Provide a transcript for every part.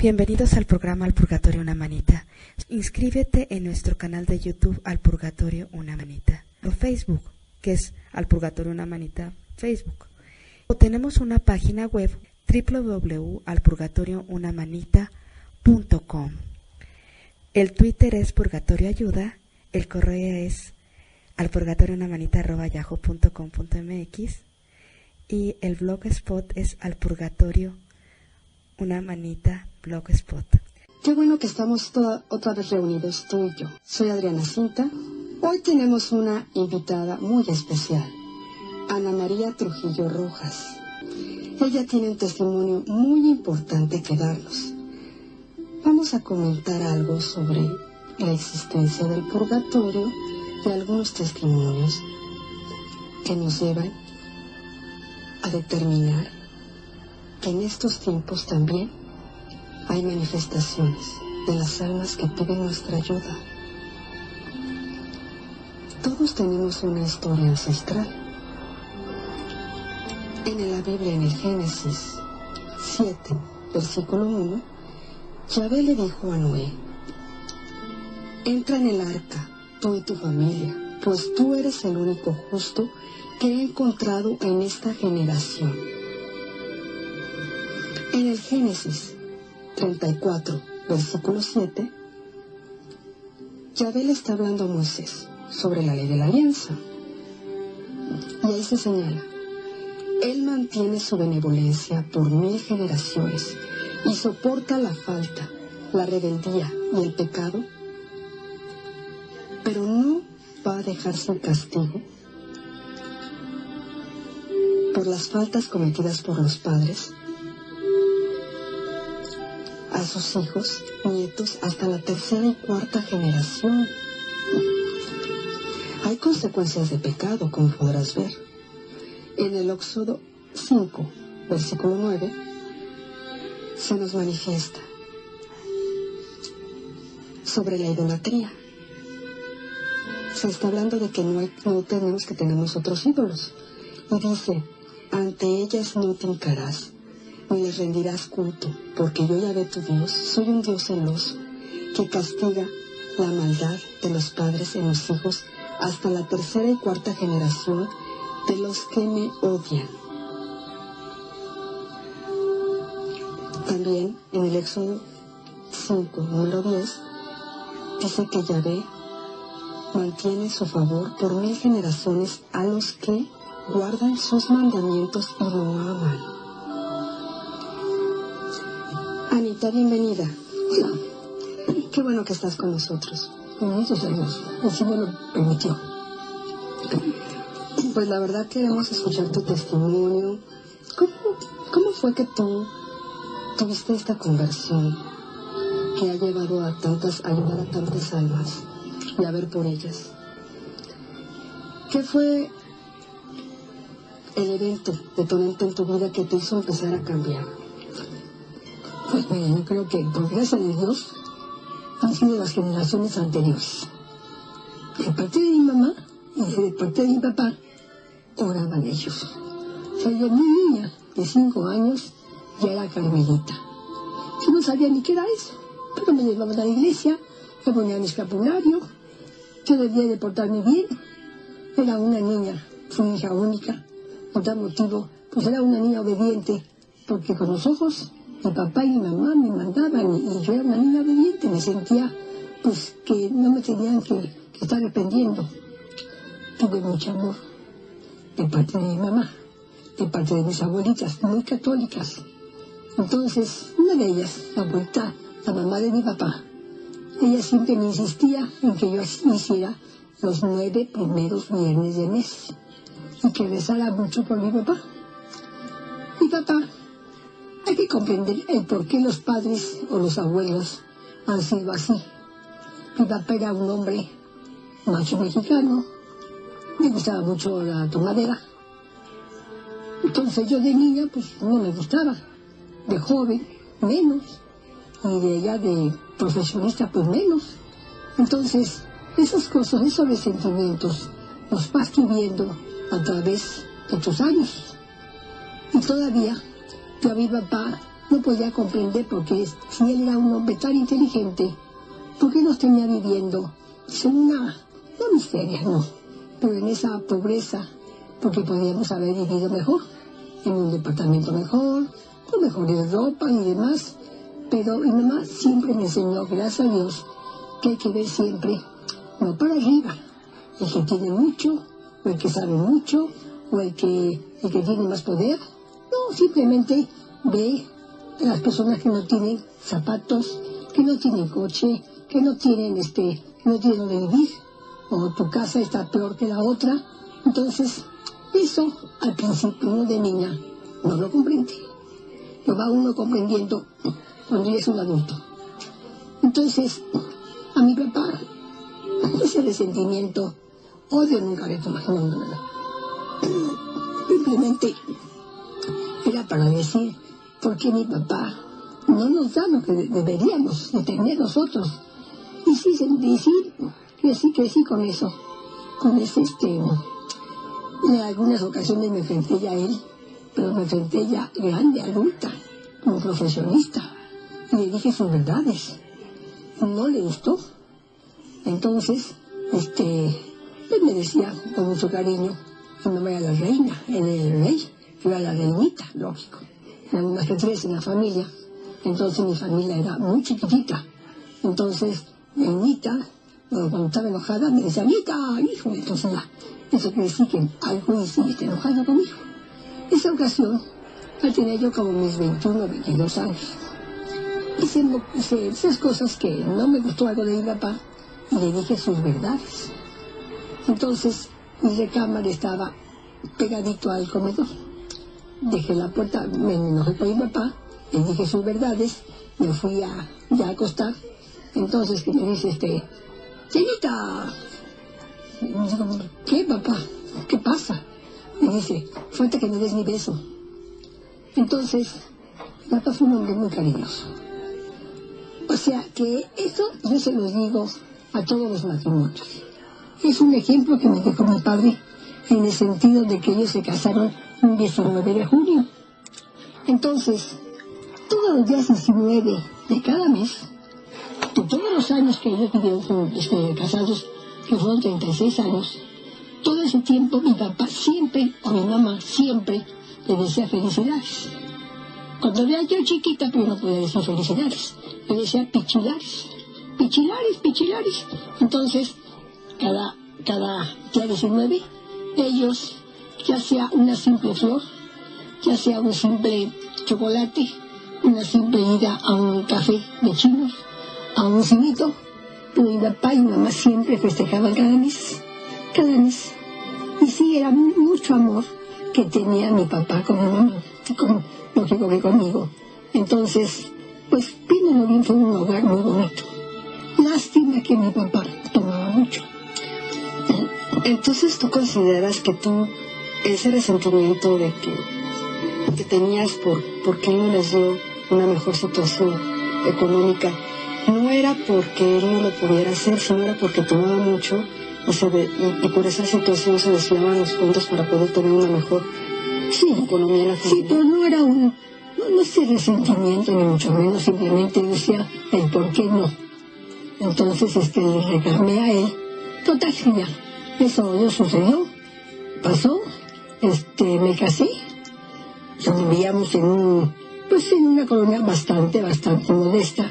Bienvenidos al programa Al Purgatorio Una Manita. Inscríbete en nuestro canal de YouTube Al Purgatorio Una Manita. O Facebook, que es Al Purgatorio Una Manita Facebook. O tenemos una página web www.alpurgatoriounamanita.com. El Twitter es Purgatorio Ayuda. El correo es alpurgatoriounamanita@yahoo.com.mx. Y el blogspot es Al Purgatorio Una Manita Blogspot. Qué bueno que estamos otra vez reunidos, tú y yo. Soy Adriana Cinta. Hoy tenemos una invitada muy especial, Ana María Trujillo Rojas. Ella tiene un testimonio muy importante que darnos. Vamos a comentar algo sobre la existencia del purgatorio y algunos testimonios que nos llevan a determinar que en estos tiempos también hay manifestaciones de las almas que piden nuestra ayuda. Todos tenemos una historia ancestral. En la Biblia, en el Génesis 7, versículo 1, Yahvé le dijo a Noé: entra en el arca, tú y tu familia, pues tú eres el único justo que he encontrado en esta generación. En el Génesis 34, versículo 7, Yahvé le está hablando a Moisés sobre la ley de la alianza. Y ahí se señala: Él mantiene su benevolencia por 1000 generaciones y soporta la falta, la rebeldía y el pecado, pero no va a dejar sin castigo por las faltas cometidas por los padres a sus hijos, nietos, hasta la tercera y cuarta generación. Hay consecuencias de pecado, como podrás ver. En el Éxodo 5, versículo 9, se nos manifiesta sobre la idolatría. Se está hablando de que no tenemos que tener nosotros ídolos. Y dice: ante ellas no te hincarás, ni les rendirás culto, porque yo, Yahvé tu Dios, soy un Dios celoso, que castiga la maldad de los padres en los hijos hasta la tercera y cuarta generación de los que me odian. También en el Éxodo 5, número 10, dice que Yahvé mantiene su favor por 1000 generaciones a los que guardan sus mandamientos y lo aman. Anita, bienvenida. Hola. Qué bueno que estás con nosotros. Muchos años, así me lo permitió. Pues la verdad queremos escuchar tu testimonio. ¿Cómo fue que tú tuviste esta conversión que ha llevado a ayudar a tantas almas y a ver por ellas? ¿Qué fue el evento detonante en tu vida que te hizo empezar a cambiar? Pues mira, yo creo que por gracia de Dios han sido las generaciones anteriores. De parte de mi mamá y de parte de mi papá oraban ellos. O sea, yo muy niña, de 5 años, ya era carmelita. Yo no sabía ni qué era eso, pero me llevaban a la iglesia, me ponían escapulario, yo debía de portarme bien. Era una niña, fui hija única, por tal motivo, pues era una niña obediente, porque con los ojos mi papá y mi mamá me mandaban y yo era una niña obediente, me sentía pues que no me tenían que estar dependiendo. Tuve mucho amor de parte de mi mamá, de parte de mis abuelitas, muy católicas. Entonces, una de ellas, la abuelita, la mamá de mi papá, ella siempre me insistía en que yo hiciera los 9 primeros viernes de mes y que rezara mucho por mi papá. Mi papá, hay que comprender el por qué los padres o los abuelos han sido así. Mi papá era un hombre macho mexicano, me gustaba mucho la tomadera. Entonces yo de niña pues no me gustaba, de joven menos, y de ya de profesionista pues menos. Entonces esas cosas, esos resentimientos los vas viviendo a través de tus años. Y todavía yo a mi papá no podía comprender porque si él era un hombre tan inteligente, ¿por qué nos tenía viviendo en una, no miseria, no, pero en esa pobreza? Porque podíamos haber vivido mejor, en un departamento mejor, con mejores ropa y demás. Pero mi mamá siempre me enseñó, gracias a Dios, que hay que ver siempre, no para arriba, el que tiene mucho, o el que sabe mucho, o el que tiene más poder. No, simplemente ve a las personas que no tienen zapatos, que no tienen coche, que no tienen donde vivir, o tu casa está peor que la otra. Entonces, eso al principio uno de niña no lo comprende. Lo va uno comprendiendo cuando ya es un adulto. Entonces, a mi papá, ese resentimiento, odio nunca le tomé, no. Simplemente era para decir por qué mi papá no nos da lo que deberíamos de tener nosotros. Y sí, crecí con eso, en algunas ocasiones me enfrenté ya a él, pero me enfrenté ya grande, adulta, como profesionista, y le dije sus verdades. No le gustó. Entonces, él me decía con mucho cariño que no vaya a la reina, en el rey, que era la reinita, lógico. Eran más que 3 en la familia, entonces mi familia era muy chiquitita. Entonces, reinita, cuando estaba enojada, me decía, Anita, hijo, entonces ya, eso quiere decir que algo hiciste enojado conmigo. Esa ocasión, ya tenía yo como mis 21 o 22 años. Hice esas cosas que no me gustó algo de mi papá, y le dije sus verdades. Entonces, mi recámara estaba pegadito al comedor. Dejé la puerta, me enojé con mi papá, le dije sus verdades, me fui ya a acostar. Entonces, que me dice, Chinita, ¿qué, papá? ¿Qué pasa? Me dice, falta que me des mi beso. Entonces, papá fue un hombre muy cariñoso. O sea, que eso yo se los digo a todos los matrimonios. Es un ejemplo que me dejó mi padre, en el sentido de que ellos se casaron un 19 de junio. Entonces, todos los días 19 de cada mes, de todos los años que ellos vivieron casados, que fueron 36 años, todo ese tiempo mi papá siempre, o mi mamá siempre, le decía felicidades. Cuando era yo chiquita, pero no podía decir felicidades, le decía pichilares. Entonces, cada día 19, ellos, ya sea una simple flor, ya sea un simple chocolate, una simple ida a un café de chinos, a un cinito, pero mi papá y mi mamá siempre festejaban cada mes. Y sí, era mucho amor que tenía mi papá con mi mamá, lógico que conmigo. Entonces, pues, viéndolo bien, fue un hogar muy bonito. Lástima que mi papá tomaba mucho. Entonces, ¿tú consideras que ese resentimiento de que tenías porque él no les dio una mejor situación económica, no era porque él no lo pudiera hacer, sino era porque tomaba mucho y por esa situación se desviaban los fondos para poder tener una mejor economía en la familia? Sí, pero no era no ese resentimiento, ni mucho menos, simplemente decía el por qué no. Entonces, le reclamé a él. Total, ya, eso sucedió, pasó, me casé, vivíamos en una colonia bastante modesta,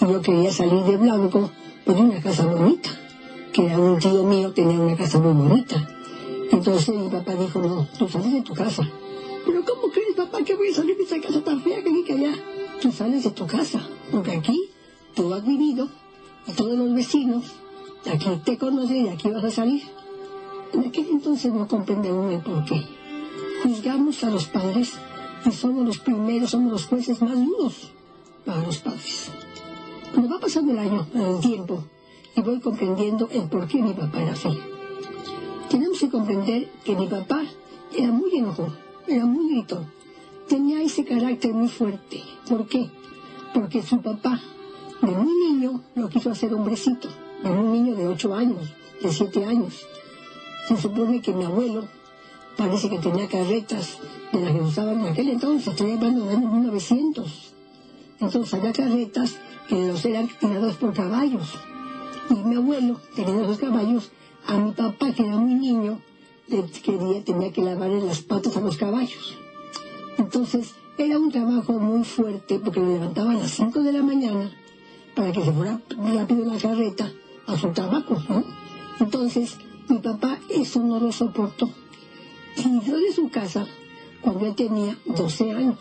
y yo quería salir de blanco, pues de una casa bonita, que era un tío mío, tenía una casa muy bonita. Entonces mi papá dijo, no, tú sales de tu casa. Pero ¿cómo crees, papá, que voy a salir de esa casa tan fea que ni que allá? Tú sales de tu casa, porque aquí tú has vivido, y todos los vecinos, aquí te conocen y aquí vas a salir. En aquel entonces no comprende uno el por qué. Juzgamos a los padres y somos los jueces más duros para los padres. Pero va pasando el tiempo, y voy comprendiendo el por qué mi papá era así. Tenemos que comprender que mi papá era muy enojón, era muy gritón, tenía ese carácter muy fuerte. ¿Por qué? Porque su papá, de muy niño, lo quiso hacer hombrecito, de un niño de 8 años, de 7 años. Se supone que mi abuelo parece que tenía carretas de las que usaban en aquel entonces, estoy hablando del año 1900. Entonces había carretas que los eran tirados por caballos. Y mi abuelo, teniendo esos caballos, a mi papá, que era muy niño, tenía que lavarle las patas a los caballos. Entonces era un trabajo muy fuerte porque lo levantaban a las 5 de la mañana para que se fuera rápido la carreta a su trabajo, ¿no? Entonces mi papá eso no lo soportó. Salió de su casa cuando él tenía 12 años.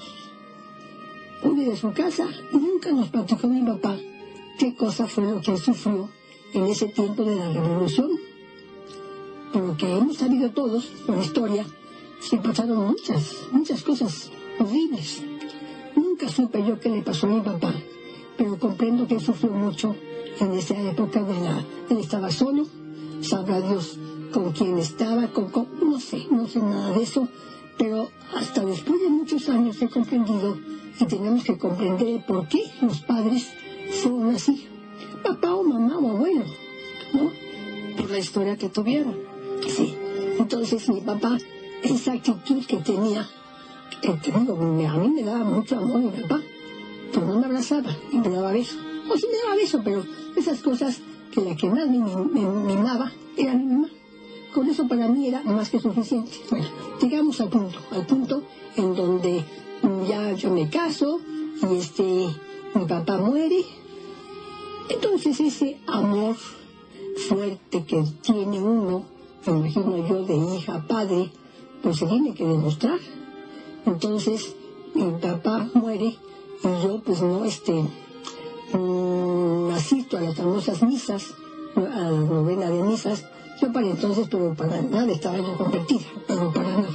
Huye de su casa y nunca nos platicó mi papá qué cosa fue lo que él sufrió en ese tiempo de la revolución. Por lo que hemos sabido todos, por la historia, se pasaron muchas cosas horribles. Nunca supe yo qué le pasó a mi papá, pero comprendo que él sufrió mucho en esa época él estaba solo, sabrá Dios con quién estaba, no sé nada de eso, pero hasta después de muchos años he comprendido y tenemos que comprender por qué los padres son así, papá o mamá o abuelo, ¿no? Por la historia que tuvieron. Sí, entonces mi papá, esa actitud que tenía, a mí me daba mucho amor mi papá, pero no me abrazaba y me daba beso, o sí me daba beso, pero esas cosas que la que más me mimaba era mi mamá. Con eso para mí era más que suficiente. Bueno, llegamos al punto en donde ya yo me caso y mi papá muere. Entonces ese amor fuerte que tiene uno, me imagino yo, de hija, padre, pues se tiene que demostrar. Entonces mi papá muere y yo pues no asisto a las famosas misas, a la novena de misas. Yo para entonces, pero para nada estaba yo convertida, pero para nada.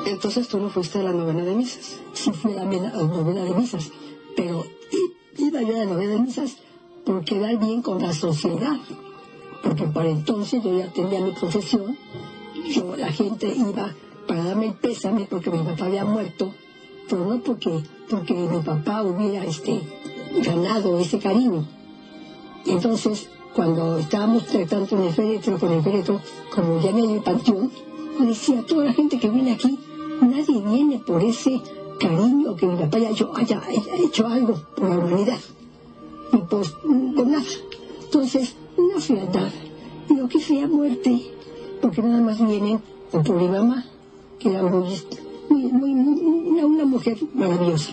Entonces tú no fuiste a la novena de misas. Sí fui a la novena de misas, pero iba yo a la novena de misas por quedar bien con la sociedad, porque para entonces yo ya tenía mi profesión, la gente iba para darme el pésame porque mi papá había muerto, pero no porque mi papá hubiera ganado ese cariño. Entonces, cuando estábamos tratando con el féretro, como ya en el panteón, me decía a toda la gente que viene aquí, nadie viene por ese cariño que mi papá haya hecho algo por la humanidad. Y pues, con nada. Entonces, una frialdad. Digo, qué fea muerte, porque nada más vienen o por mi mamá, que era una mujer maravillosa.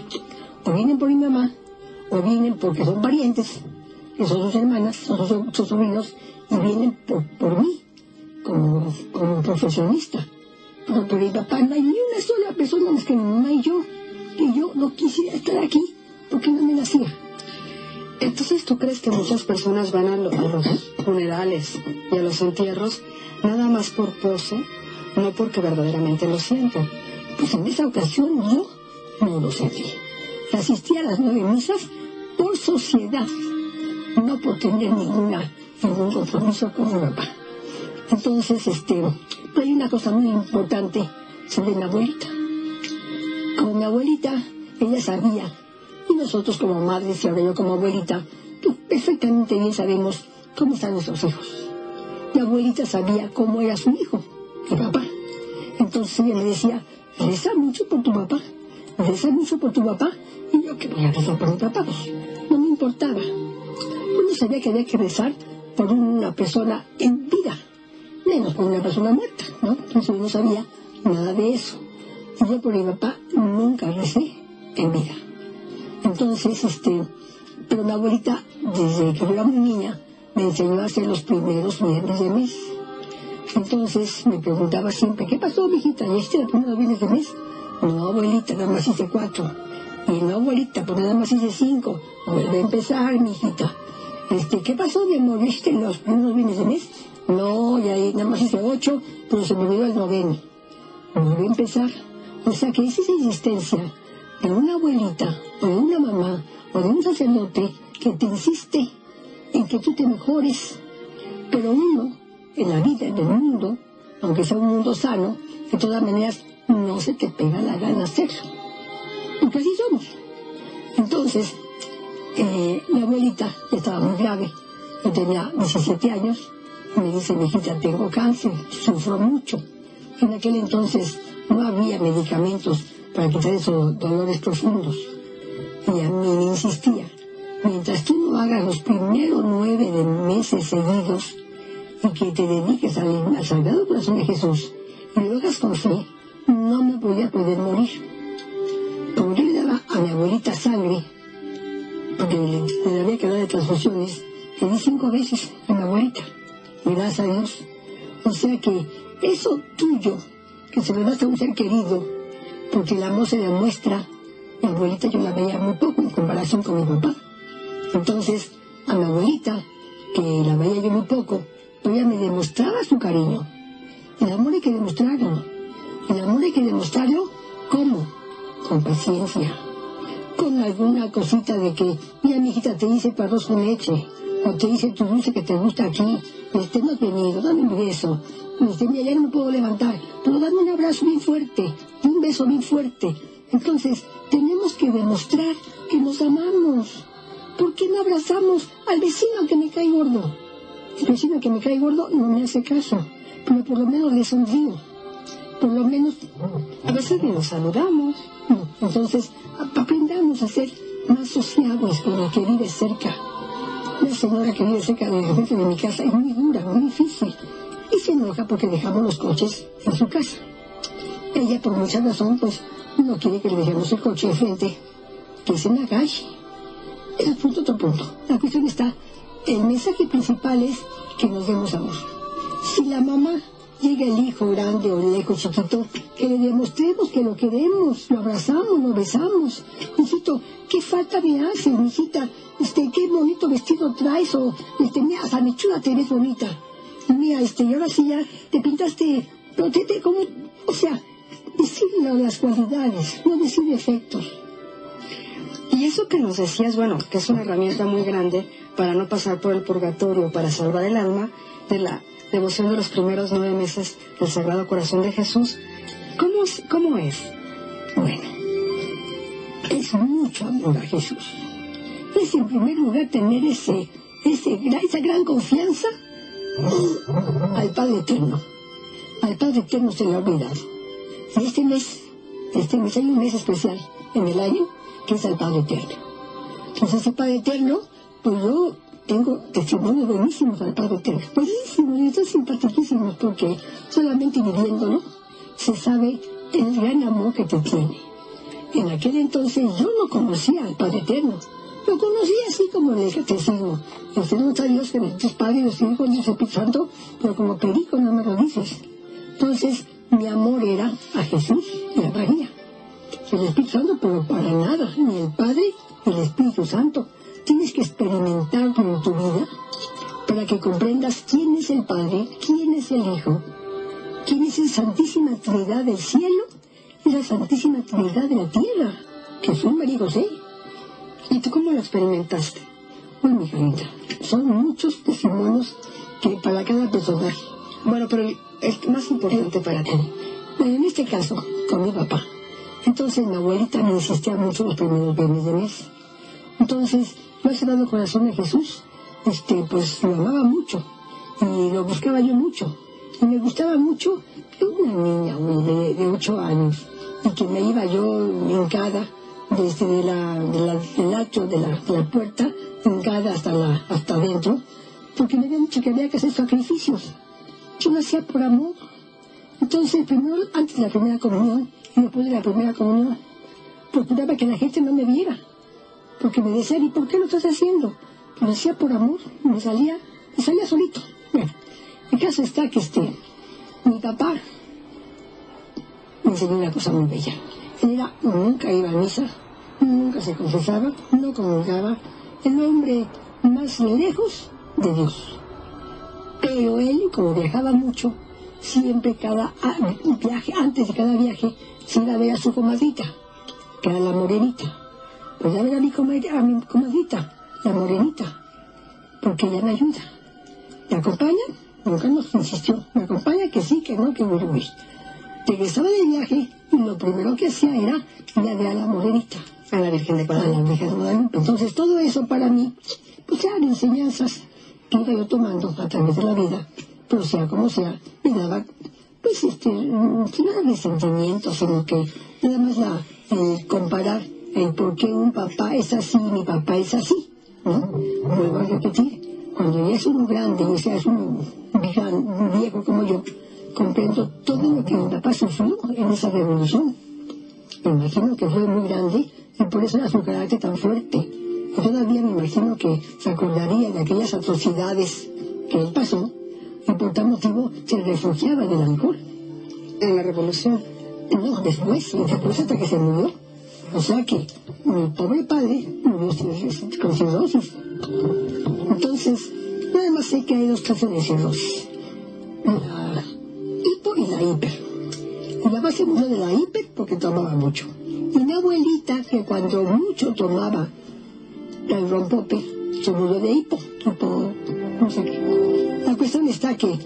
O vienen por mi mamá, o vienen porque son parientes, que son sus hermanas, son sus sobrinos, y vienen por mí, como profesionista. Pero por mi papá no hay ni una sola persona más que mi mamá y yo, que yo no quisiera estar aquí, porque no me nacía. Entonces, ¿tú crees que muchas personas van a los funerales y a los entierros nada más por pose, no porque verdaderamente lo sienten? Pues en esa ocasión yo no lo sentí. Asistí a las 9 misas por sociedad, no por tener ningún compromiso con mi papá. Entonces, hay una cosa muy importante sobre mi abuelita. Como mi abuelita, ella sabía, y nosotros como madres y ahora yo como abuelita, pues perfectamente bien sabemos cómo están nuestros hijos. Mi abuelita sabía cómo era su hijo, mi papá. Entonces ella me decía, reza mucho por tu papá, reza mucho por tu papá. Y yo, ¿qué voy a rezar por mi papá? Pues, no me importaba. Uno sabía que había que rezar por una persona en vida, menos por una persona muerta, ¿no? Entonces yo no sabía nada de eso. Y yo por mi papá nunca recé en vida. Entonces, pero mi abuelita, desde que yo era muy niña, me enseñó a hacer los primeros viernes de mes. Entonces me preguntaba siempre, ¿qué pasó, mijita? ¿Ya hiciste los primeros viernes de mes? No, abuelita, nada más hice 4. Y no, abuelita, pues nada más hice 5. Vuelve a empezar, mijita. ¿Qué pasó, mi amor? ¿Ya hiciste los primeros viernes de mes? No, ya nada más hice 8, pero se me olvidó el 9. Vuelve a empezar. O sea que es esa insistencia de una abuelita, o de una mamá, o de un sacerdote que te insiste en que tú te mejores. Pero uno, en la vida, en el mundo, aunque sea un mundo sano, de todas maneras no se te pega la gana hacerlo. Porque así somos. Entonces, mi abuelita estaba muy grave. Yo tenía 17 años. Me dice, mi hijita, tengo cáncer, sufro mucho. En aquel entonces no había medicamentos para quitar esos dolores profundos. Y a mí me insistía, mientras tú no hagas los primeros 9 de meses seguidos y que te dediques al Sagrado Corazón de Jesús y lo hagas con fe, no me voy a poder morir. Como yo le daba a mi abuelita sangre, porque le había que dar de transfusiones, le di 5 veces a mi abuelita, gracias a Dios. O sea que eso tuyo, que se lo das a un ser querido, porque el amor se demuestra. Mi abuelita yo la veía muy poco en comparación con mi papá. Entonces, a mi abuelita, que la veía yo muy poco, pero ella me demostraba su cariño. El amor hay que demostrarlo. El amor hay que demostrarlo, ¿cómo? Con paciencia. Con alguna cosita de que, mira, mi hijita, te hice tu arroz con leche, o te hice tu dulce que te gusta aquí, no has venido, dame un beso. Mira, ya no me puedo levantar, pero dame un abrazo bien fuerte, y un beso bien fuerte. Entonces, tenemos que demostrar que nos amamos. ¿Por qué no abrazamos al vecino que me cae gordo? El vecino que me cae gordo no me hace caso, pero por lo menos le sonrío. Por lo menos, a veces nos saludamos. Entonces, aprendamos a ser más sociables con el que vive cerca. La señora que vive cerca de mi casa es muy dura, muy difícil. Y se enoja porque dejamos los coches en su casa. Ella, por mucha razón, pues, no quiere que le dejemos el coche de frente, que es en la calle. Es otro punto. La cuestión está, el mensaje principal es que nos demos amor. Si la mamá llega el hijo grande o el hijo chiquito, que le demostremos que lo queremos, lo abrazamos, lo besamos. Mijito, ¿qué falta me hace, mijita? Qué bonito vestido traes, o mira, hasta mi chula te ves bonita. Mira, y ahora sí ya te pintaste, pero como, o sea, decirle las cualidades, no decir defectos. Y eso que nos decías, bueno, que es una herramienta muy grande para no pasar por el purgatorio, para salvar el alma, de la devoción de los primeros 9 meses del Sagrado Corazón de Jesús. ¿Cómo es? Bueno, es mucho amor a Jesús. Es en primer lugar tener esa gran confianza al Padre Eterno. Al Padre Eterno se le ha olvidado. Y este mes hay un mes especial en el año que es al Padre Eterno. Entonces el Padre Eterno, pues yo tengo testimonios buenísimos al Padre Eterno, buenísimos, y están simpaticísimos, porque solamente viviéndolo se sabe el gran amor que te tiene. En aquel entonces yo no conocía al Padre Eterno, lo conocía así como en el catecismo. Tenemos a Dios que nuestros padres, los hijos, el Espíritu Santo, pero como perico no me lo dices. Entonces mi amor era a Jesús y a María. El Espíritu Santo, pero para nada, ni el Padre ni el Espíritu Santo. Tienes que experimentarlo en tu vida para que comprendas quién es el Padre, quién es el Hijo, quién es la Santísima Trinidad del cielo y la Santísima Trinidad de la tierra, que son María y José. ¿Y tú cómo lo experimentaste? Bueno, mi hijita, son muchos testimonios que para cada personaje. Bueno, pero el más importante para ti. Bueno, en este caso, con mi papá. Entonces mi abuelita me insistía mucho los primeros viernes de mes. Entonces, yo al Sagrado Corazón de Jesús, pues lo amaba mucho y lo buscaba yo mucho. Y me gustaba mucho que una niña de 8 años y que me iba yo hincada desde del atrio de la puerta, hincada hasta adentro, porque me habían dicho que había que hacer sacrificios. Yo lo hacía por amor. Entonces, primero, antes de la primera comunión y después de la primera comunión, procuraba que la gente no me viera, porque me decían, ¿y por qué lo estás haciendo? Lo hacía por amor, me salía solito. Bueno, el caso está que mi papá me enseñó una cosa muy bella. Él nunca iba a misa, nunca se confesaba, no comulgaba, el hombre más lejos de Dios. Pero él, como viajaba mucho, siempre antes de cada viaje, se iba a ver a su comadrita, que era la morenita. Pues a ver a mi comadrita, la morenita, porque ella me ayuda. ¿Me acompaña? Nunca nos insistió. ¿Me acompaña? Que sí, que no, que voy. Regresaba del viaje y lo primero que hacía era ir a ver a la morenita, a la Virgen de Guadalupe. A la Virgen de Guadalupe. Entonces todo eso para mí, pues eran enseñanzas que iba yo tomando a través de la vida, pero sea como sea, me daba, pues, no era de sentimiento, sino que nada más comparar el por qué un papá es así y mi papá es así, ¿no? Vuelvo a repetir, cuando ya es uno grande, o sea, es un viejo como yo, comprendo todo lo que mi papá sufrió en esa revolución. Me imagino que fue muy grande y por eso era su carácter tan fuerte. Y todavía me imagino que se acordaría de aquellas atrocidades que él pasó y por tal motivo se refugiaba en el alcohol. En la revolución. No, después hasta que se murió. O sea que mi pobre padre murió con cirrosis. Entonces, nada más sé que hay dos clases de cirrosis. La hipo y la hiper. Mi papá se murió de la hiper porque tomaba mucho. Y mi abuelita, que cuando mucho tomaba el rompope, se murió de hipo, no sé qué. La cuestión está que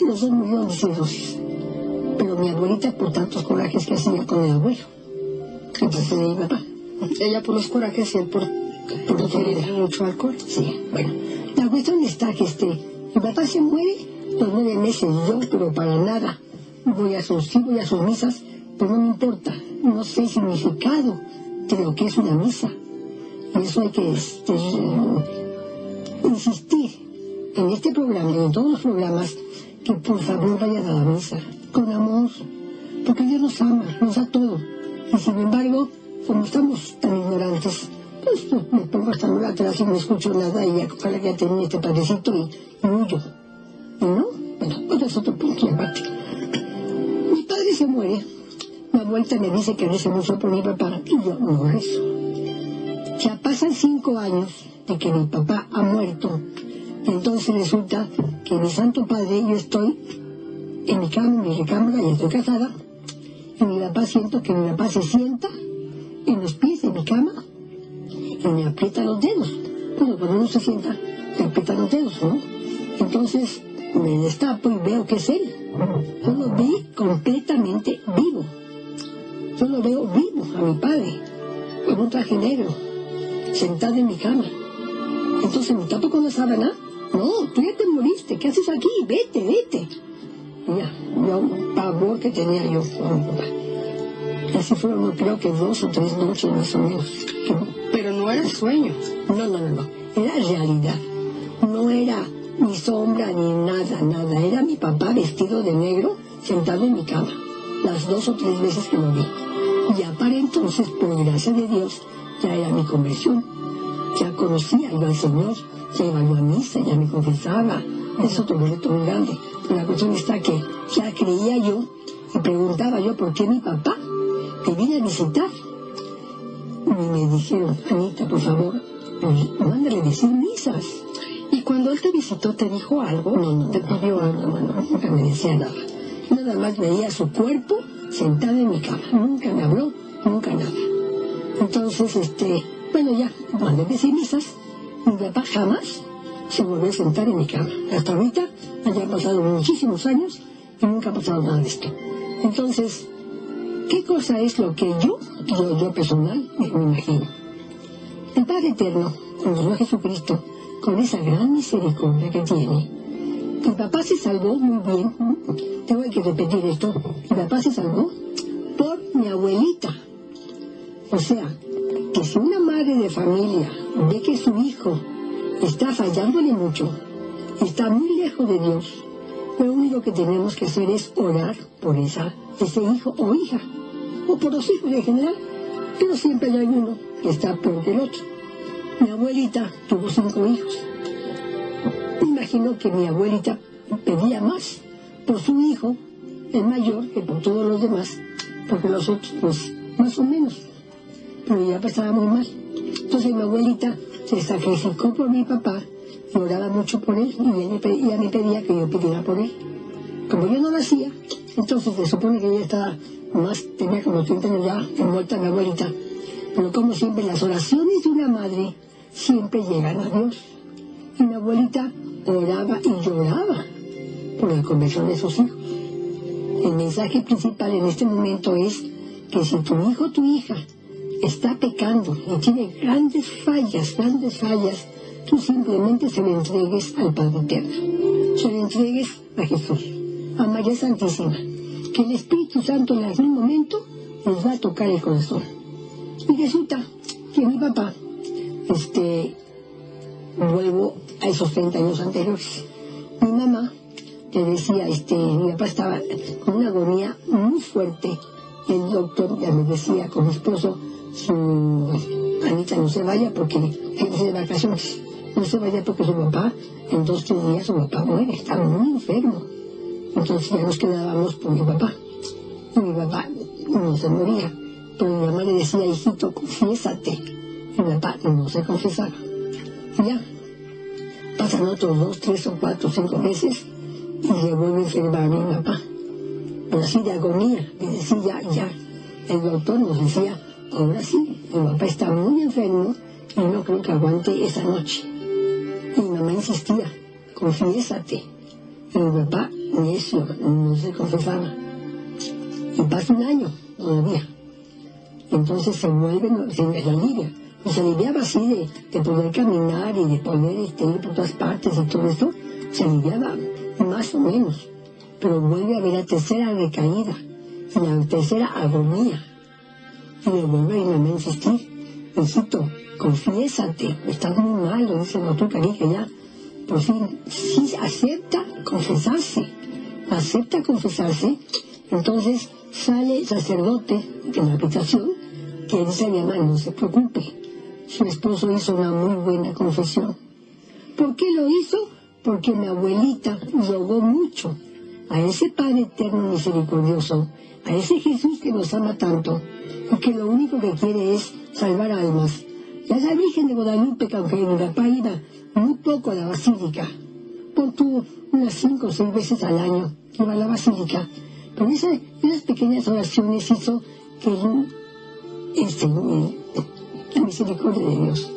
los dos murieron de cirrosis. Pero mi abuelita por tantos corajes que hacía con el abuelo. Entonces de mi papá. Ella por los corajes y él por ingerir mucho alcohol. Sí, bueno. La cuestión está que mi papá se muere los 9 meses yo, pero para nada. Voy a sus misas, pero no me importa. No sé el significado de lo que es una misa. Y eso hay que insistir en este programa y en todos los programas que por favor vayan a la misa con amor, porque Dios nos ama, nos da todo. Y sin embargo, como estamos tan ignorantes, pues me pongo hasta muy atrás y no escucho nada y ojalá que ya termine este padrecito y huyo. ¿Y no? Bueno, pues es otro punto y aparte. Mi padre se muere, la vuelta me dice que rece mucho por mi papá y yo no rezo. Ya pasan 5 años de que mi papá ha muerto. Entonces resulta que mi santo padre, yo estoy en mi cama, en mi recámara, y estoy casada, y mi papá siento que mi papá se sienta en los pies de mi cama y me aprieta los dedos. Bueno, cuando uno se sienta, me aprieta los dedos, ¿no? Entonces me destapo y veo que es él. Yo lo vi completamente vivo. Yo lo veo vivo a mi padre, con un traje negro, sentado en mi cama. Entonces me tapo con la sábana. No, tú ya te moriste, ¿qué haces aquí? Vete. Ya, un pavor que tenía yo con mi papá. Así fueron, creo que 2 o 3 noches más o menos. Pero no era sueño. No. Era realidad. No era ni sombra ni nada. Era mi papá vestido de negro, sentado en mi cama. Las 2 o 3 veces que lo vi. Ya para entonces, por gracia de Dios, ya era mi conversión. Ya conocía yo al Señor. Ya iba yo a misa, ya me confesaba. Es otro reto muy grande. Pero la cuestión está que ya creía yo y preguntaba yo por qué mi papá me vino a visitar. Y me dijeron, Anita, por favor, mándale decir misas. ¿Y cuando él te visitó te dijo algo? No. ¿Te pidió algo? No, nunca me decía nada. Nada más veía su cuerpo sentado en mi cama. Nunca me habló, nunca nada. Entonces, bueno, ya, mandé decir misas. Mi papá jamás se volvió a sentar en mi cama. Hasta ahorita hayan pasado muchísimos años y nunca ha pasado nada de esto. Entonces, ¿qué cosa es lo que yo personal me imagino? El Padre Eterno, con Dios Jesucristo, con esa gran misericordia que tiene, mi papá se salvó muy bien. Tengo que repetir esto. Mi papá se salvó por mi abuelita. O sea, que si una madre de familia ve que su hijo está fallándole mucho, está muy lejos de Dios, lo único que tenemos que hacer es orar por ese hijo o hija, o por los hijos en general, pero siempre hay alguno que está peor que el otro. Mi abuelita tuvo 5 hijos. Me imagino que mi abuelita pedía más por su hijo, el mayor, que por todos los demás, porque los otros, pues, más o menos. Pero ya pasaba muy mal. Entonces mi abuelita se sacrificó por mi papá y oraba mucho por él, y ella me pedía que yo pidiera por él. Como yo no lo hacía, entonces se supone que ella estaba tenía como 30 años ya muerta mi abuelita. Pero como siempre, las oraciones de una madre siempre llegan a Dios. Y mi abuelita oraba y lloraba por la conversión de sus hijos. El mensaje principal en este momento es que si tu hijo o tu hija está pecando y tiene grandes fallas, tú simplemente se lo entregues al Padre Eterno. Se lo entregues a Jesús, a María Santísima, que el Espíritu Santo en algún momento les va a tocar el corazón. Y resulta que mi papá, vuelvo a esos 30 años anteriores. Mi mamá le decía, mi papá estaba con una agonía muy fuerte. El doctor ya me decía con mi esposo, Anita, no se vaya porque es de vacaciones. No se vaya porque su papá, en 2 o 3 días, su papá muere, está muy enfermo. Entonces ya nos quedábamos por mi papá. Y mi papá no se moría. Pero mi mamá le decía, hijito, confiésate. Y mi papá no se confesaba. Y ya, pasan otros 2, 3 o 4 o 5 meses y se vuelve a enfermar mi papá. Pero así de agonía, le decía, ya. El doctor nos decía, ahora sí, mi papá está muy enfermo y no creo que aguante esa noche. Y mi mamá insistía, confiésate. Y mi papá, necio, no se confesaba. Y pasa un año todavía. Entonces se vuelve, se alivia. Y se aliviaba así de poder caminar y de poder ir por todas partes y todo eso. Se aliviaba más o menos. Pero vuelve a haber la tercera recaída y la tercera agonía. Y le vuelve a mi mamá a insistir, hijito, confiésate, estás muy mal, lo dice el doctor Carija ya. Por fin, sí acepta confesarse. Entonces sale el sacerdote de la habitación que dice a mi mamá, no se preocupe, su esposo hizo una muy buena confesión. ¿Por qué lo hizo? Porque mi abuelita rogó mucho a ese Padre eterno misericordioso, a ese Jesús que nos ama tanto y que lo único que quiere es salvar almas. Y a la Virgen de Guadalupe, que aunque mi papá iba muy poco a la basílica, tuvo unas 5 o 6 veces al año que iba a la basílica, pero esas pequeñas oraciones hizo que la misericordia de Dios,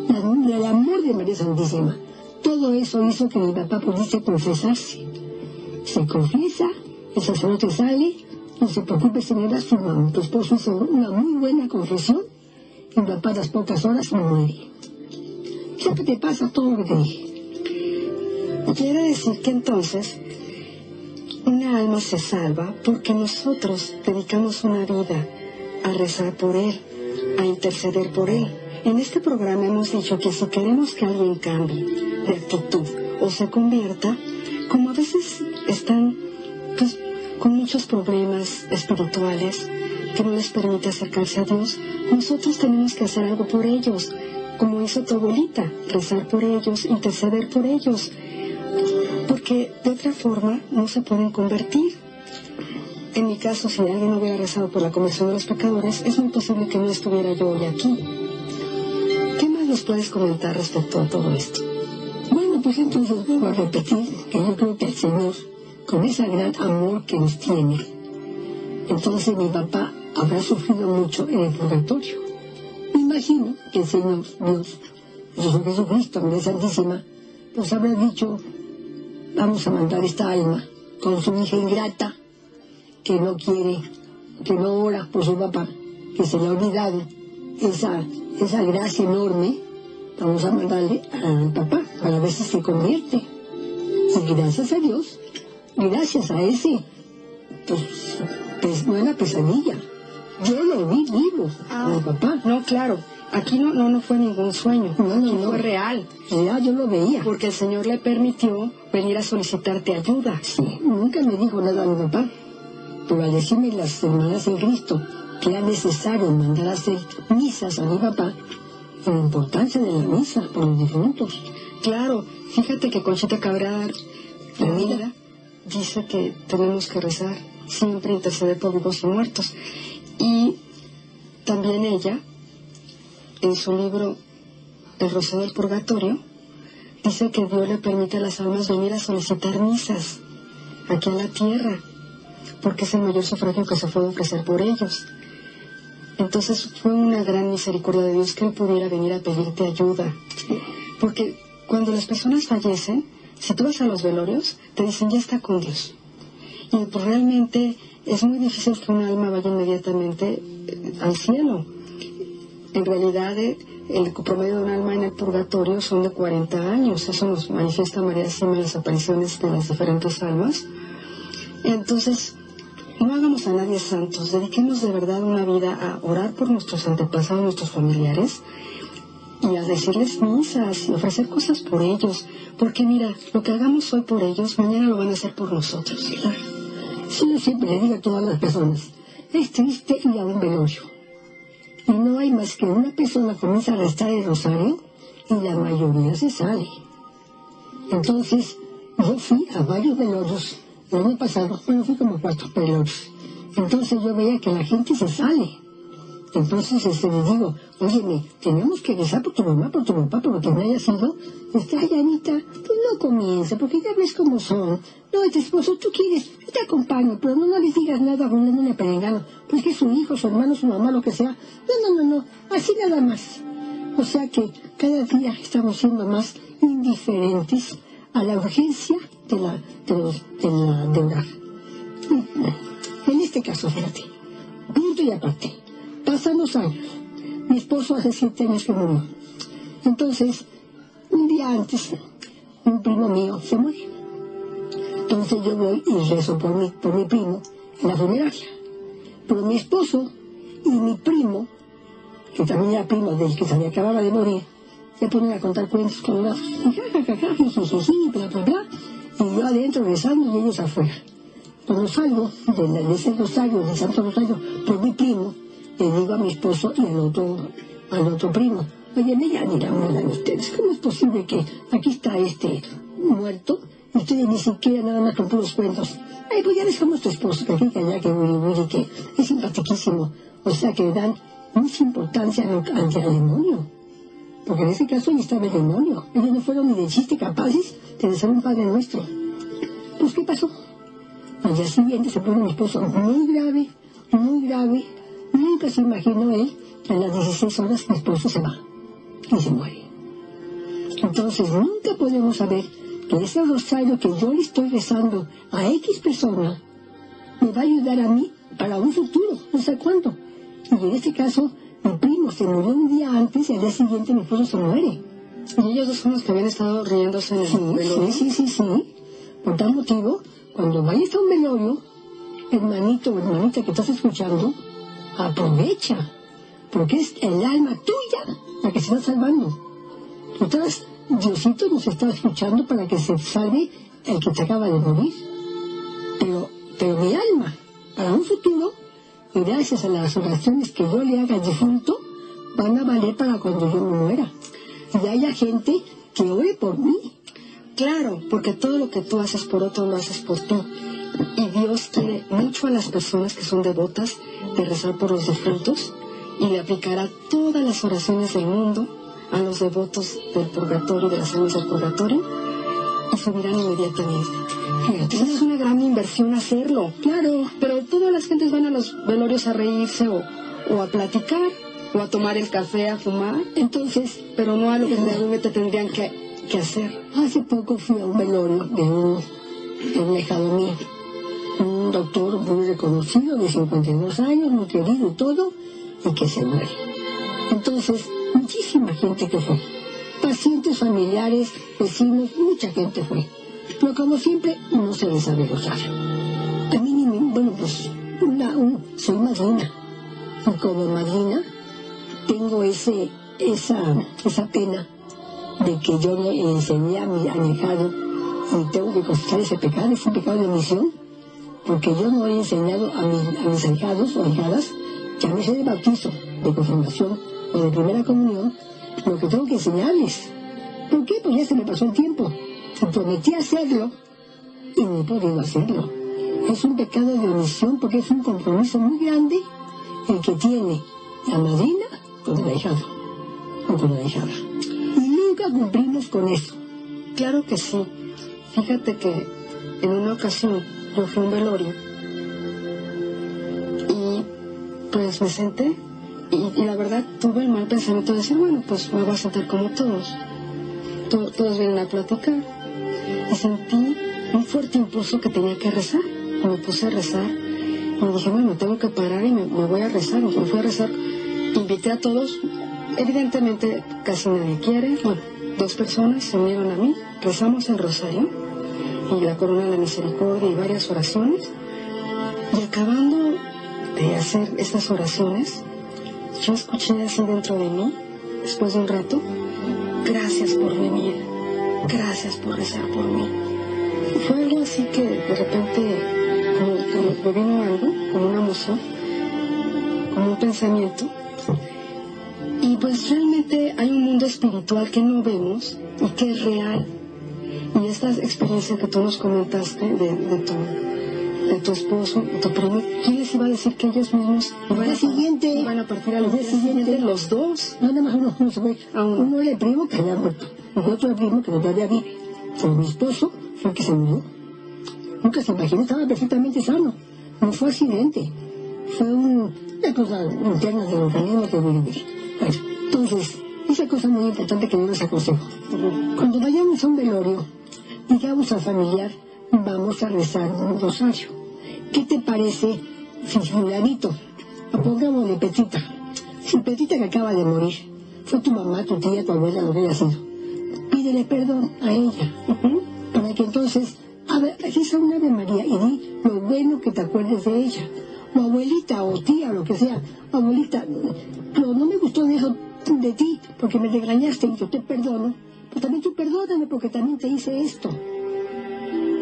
el amor de María Santísima, todo eso hizo que mi papá pudiese confesarse. Se confiesa, el sacerdote sale, no se preocupe, señora, tu esposo hizo una muy buena confesión, y mi papá a las pocas horas muere. Siempre te pasa todo lo que te dije. Quiere decir que entonces una alma se salva porque nosotros dedicamos una vida a rezar por él, a interceder por él. En este programa hemos dicho que si queremos que alguien cambie de actitud o se convierta, como a veces están con muchos problemas espirituales que no les permite acercarse a Dios, nosotros tenemos que hacer algo por ellos, como hizo tu abuelita, rezar por ellos, interceder por ellos, porque de otra forma no se pueden convertir. En mi caso, si alguien no hubiera rezado por la conversión de los pecadores, es muy posible que no estuviera yo hoy aquí. ¿Qué más nos puedes comentar respecto a todo esto? Bueno, pues entonces vuelvo a repetir que yo creo que el Señor, con ese gran amor que nos tiene, entonces mi papá habrá sufrido mucho en el purgatorio. Me imagino que el Señor, Dios, Jesucristo, María Santísima, nos habrá dicho, vamos a mandar esta alma con su hija ingrata, que no quiere, que no ora por su papá, que se le ha olvidado esa gracia enorme, vamos a mandarle al papá para ver si se convierte. Y gracias a Dios, gracias a ese, pues no era pesadilla. Yo lo vi vivo, mi papá. No, claro, aquí no fue ningún sueño, no fue real. Ya, yo lo veía. Porque el Señor le permitió venir a solicitarte ayuda. Sí, nunca me dijo nada a mi papá. Pero al decirme las hermanas en Cristo que era necesario mandar a hacer misas a mi papá, la importancia de la misa por los difuntos. Claro, fíjate que Conchita Cabral, la vida, dice que tenemos que rezar, siempre interceder por vivos y muertos. Y también ella, en su libro El Rosario del Purgatorio, dice que Dios le permite a las almas venir a solicitar misas aquí en la tierra, porque es el mayor sufragio que se puede ofrecer por ellos. Entonces fue una gran misericordia de Dios que Él pudiera venir a pedirte ayuda. Porque cuando las personas fallecen, si tú vas a los velorios, te dicen, ya está con Dios. Y pues realmente es muy difícil que un alma vaya inmediatamente al cielo. En realidad, el promedio de un alma en el purgatorio son de 40 años. Eso nos manifiesta María Sima en las apariciones de las diferentes almas. Entonces, no hagamos a nadie santos, dediquemos de verdad una vida a orar por nuestros antepasados, nuestros familiares, y a decirles misas y ofrecer cosas por ellos, porque mira, lo que hagamos hoy por ellos, mañana lo van a hacer por nosotros. Claro. Sí, yo siempre le digo a todas las personas, es triste ir a un velorio, y no hay más que una persona comienza a rezar el rosario, y la mayoría se sale. Entonces, yo fui a varios velorios, el año pasado, bueno, fui como 4 velorios, entonces yo veía que la gente se sale. Entonces le digo, óyeme, tenemos que rezar por tu mamá, por tu papá, por lo que me haya sido. Ay, Anita, pues no comienza, porque ya ves cómo son. No, tu esposo, tú quieres, yo te acompaño, pero no les digas nada burlándole a Perengano, pues que es su hijo, su hermano, su mamá, lo que sea. No, así nada más. O sea que cada día estamos siendo más indiferentes a la urgencia de orar. En este caso, fíjate, punto y aparte. Pasan los años. Mi esposo hace 7 años que murió. Entonces, un día antes, un primo mío se muere. Entonces yo voy y rezo por mi primo en la funeraria. Pero mi esposo y mi primo, que también era primo del que se me acababa de morir, se ponen a contar cuentos colorados. Y bla, bla, bla. Y yo adentro rezando y ellos afuera. Cuando salgo de ese rosario, del Santo Rosario, por mi primo, le digo a mi esposo y al otro primo, oye, ya mueran ustedes, ¿cómo es posible que aquí está muerto y ustedes ni siquiera nada más con puros cuentos? Ay, pues ya ves cómo es tu esposo, que aquí, que allá, que muy, que es simpatiquísimo. O sea, que le dan mucha importancia al demonio, porque en ese caso ahí estaba el demonio. Ellos no fueron ni de chiste capaces de rezar un Padre Nuestro. Pues, ¿qué pasó? Al día siguiente se pone mi esposo muy grave. Nunca se imaginó él que a las 16 horas mi esposo se va y se muere. Entonces nunca podemos saber que ese rosario que yo le estoy rezando a X persona me va a ayudar a mí para un futuro, no sé cuándo. Y en este caso, mi primo se murió un día antes y al día siguiente mi esposo se muere. Y ellos dos son los que habían estado riéndose en el velorio. Sí. Por tal motivo, cuando vayas a un velorio, hermanito o hermanita que estás escuchando, aprovecha, porque es el alma tuya la que se va salvando. Entonces, Diosito nos está escuchando para que se salve el que se acaba de morir. Pero mi alma, para un futuro, y gracias a las oraciones que yo le haga al difunto, van a valer para cuando yo me muera. Y haya gente que ore por mí. Claro, porque todo lo que tú haces por otro lo haces por ti. Y Dios quiere mucho a las personas que son devotas de rezar por los difuntos y le aplicará todas las oraciones del mundo a los devotos del purgatorio, de las almas del purgatorio, y subirán inmediatamente. Entonces es una gran inversión hacerlo. Claro. Pero todas las gentes van a los velorios a reírse o a platicar o a tomar el café, a fumar. Entonces, pero no a lo que realmente tendrían que hacer. Hace poco fui a un velorio de un ahijado mío, un doctor muy reconocido de 52 años, muy querido y todo, y que se muere. Entonces, muchísima gente que fue, pacientes, familiares, vecinos, mucha gente fue. Pero como siempre, no se les sabe gozar. A mí, bueno, pues, soy madrina, y como madrina tengo esa pena de que yo le enseñé a mi ahijado y tengo que confesar ese pecado de omisión, porque yo no he enseñado a mis ahijados o ahijadas que a veces de bautizo, de confirmación o de primera comunión, lo que tengo que enseñarles. ¿Por qué? Pues ya se me pasó el tiempo. Y prometí hacerlo y no he podido hacerlo. Es un pecado de omisión porque es un compromiso muy grande el que tiene la madrina con el ahijado o con la ahijada. Y nunca cumplimos con eso. Claro que sí. Fíjate que en una ocasión yo fui a un velorio y pues me senté y la verdad tuve el mal pensamiento de decir, bueno, pues me voy a sentar como todos. Todos vienen a platicar. Y sentí un fuerte impulso que tenía que rezar. Y me puse a rezar. Y me dije, bueno, tengo que parar y me voy a rezar. Y me fui a rezar. Invité a todos. Evidentemente casi nadie quiere. Bueno, 2 personas se unieron a mí. Rezamos el rosario y la corona de la misericordia y varias oraciones. Y acabando de hacer estas oraciones, yo escuché así dentro de mí, después de un rato, gracias por venir, gracias por rezar por mí. Y fue algo así que de repente como me vino algo, como una emoción, como un pensamiento. Y pues realmente hay un mundo espiritual que no vemos y que es real. Y estas experiencias que tú nos comentaste de tu esposo, de tu primo, ¿quién les iba a decir que ellos mismos iban a partir al día siguiente los dos? Nada más uno se fue. Uno era el primo que había muerto, el otro el primo que todavía vive. Pero mi esposo fue el que se murió. Nunca se imaginó, estaba perfectamente sano. No fue accidente. Fue una cosa interna del organismo que debe vivir. Bueno, entonces, esa cosa muy importante que yo les aconsejo. Cuando vayamos a un velorio, digamos al familiar, vamos a rezar un rosario. ¿Qué te parece si fulanito, pongámosle Petita, si Petita que acaba de morir, fue tu mamá, tu tía, tu abuela, lo que haya sido, pídele perdón a ella, para que entonces, reza una Ave María y di lo bueno que te acuerdes de ella, o abuelita, o tía, lo que sea, abuelita, no me gustó de eso de ti, porque me regañaste y yo te perdono, pero también tú perdóname porque también te hice esto.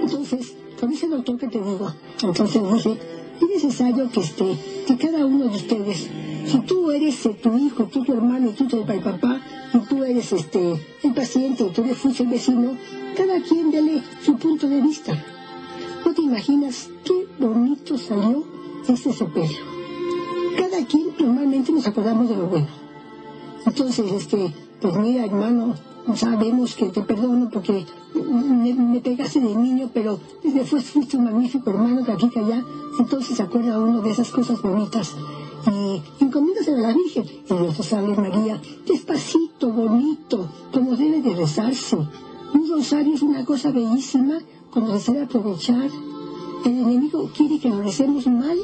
Entonces, con ese doctor que te digo, entonces dije, es necesario que cada uno de ustedes, si tú eres tu hijo, tú tu hermano, y tú tu papá, y tú eres el paciente, y tú le fuiste el vecino, cada quien dele su punto de vista. No te imaginas qué bonito salió este sepelio. Cada quien normalmente nos acordamos de lo bueno. Entonces, pues mira, hermano, sabemos que te perdono porque me pegaste de niño, pero después fuiste un magnífico hermano que aquí que allá. Entonces se acuerda uno de esas cosas bonitas y encomiéndase a la Virgen. Y Dios te salve María, despacito, bonito, como debe de rezarse. Un rosario es una cosa bellísima cuando se debe aprovechar. El enemigo quiere que lo recemos mal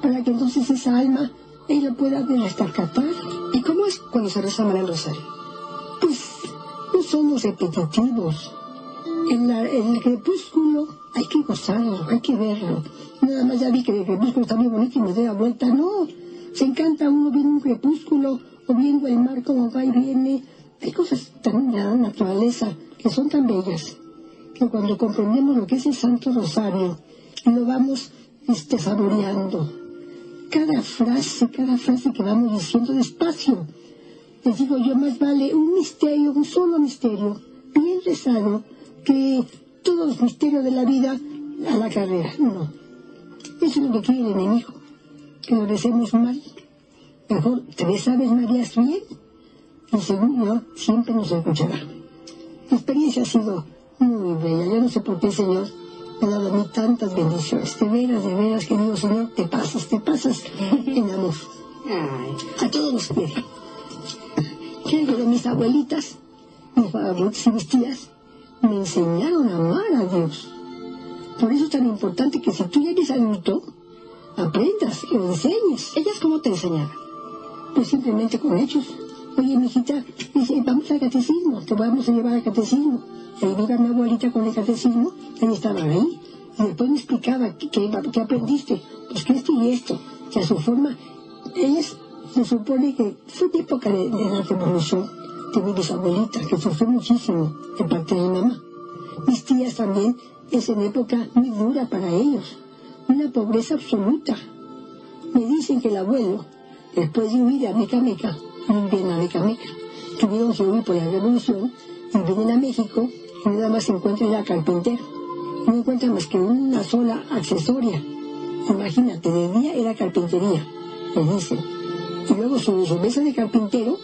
para que entonces esa alma ella pueda rescatar. ¿Y cómo es cuando se reza mal el rosario? Pues no somos repetitivos. El crepúsculo hay que gozarlo, hay que verlo. Nada más ya vi que el crepúsculo está muy bonito y me doy la vuelta. No, se encanta uno viendo un crepúsculo o viendo el mar como va y viene. Hay cosas tan de la naturaleza que son tan bellas que cuando comprendemos lo que es el Santo Rosario lo vamos saboreando. Cada frase que vamos diciendo despacio. Les digo yo, más vale un misterio, un solo misterio, bien rezado, que todos los misterios de la vida a la carrera. No. Eso es lo que quiere el enemigo, que lo recemos mal. Mejor 3 Aves Marías bien, y según yo, siempre nos escuchará. La experiencia ha sido muy bella. Yo no sé por qué el Señor me ha dado a mí tantas bendiciones. De veras, querido Señor, te pasas en amor. A todos los quiere. Quiero que mis abuelitas, mis abuelitas y mis tías, me enseñaron a amar a Dios. Por eso es tan importante que si tú ya eres adulto, aprendas, lo enseñes. ¿Ellas cómo te enseñaban? Pues simplemente con hechos. Oye, mijita, dice, vamos al catecismo, te vamos a llevar al catecismo. Ahí iba mi abuelita con el catecismo, ahí estaba ahí. Y después me explicaba qué aprendiste. Pues que esto y esto. Que a su forma, ellas se supone que fue de época de la revolución de mis abuelitas, que sufrió muchísimo de parte de mi mamá. Mis tías también, es en época muy dura para ellos. Una pobreza absoluta. Me dicen que el abuelo, después de huir a Mecameca, vienen a Mecameca, tuvieron que huir por la revolución y vienen a México y nada más se encuentra ya carpintero. No encuentra más que una sola accesoria. Imagínate, de día era carpintería, me dicen. Y luego su mesa de carpintero,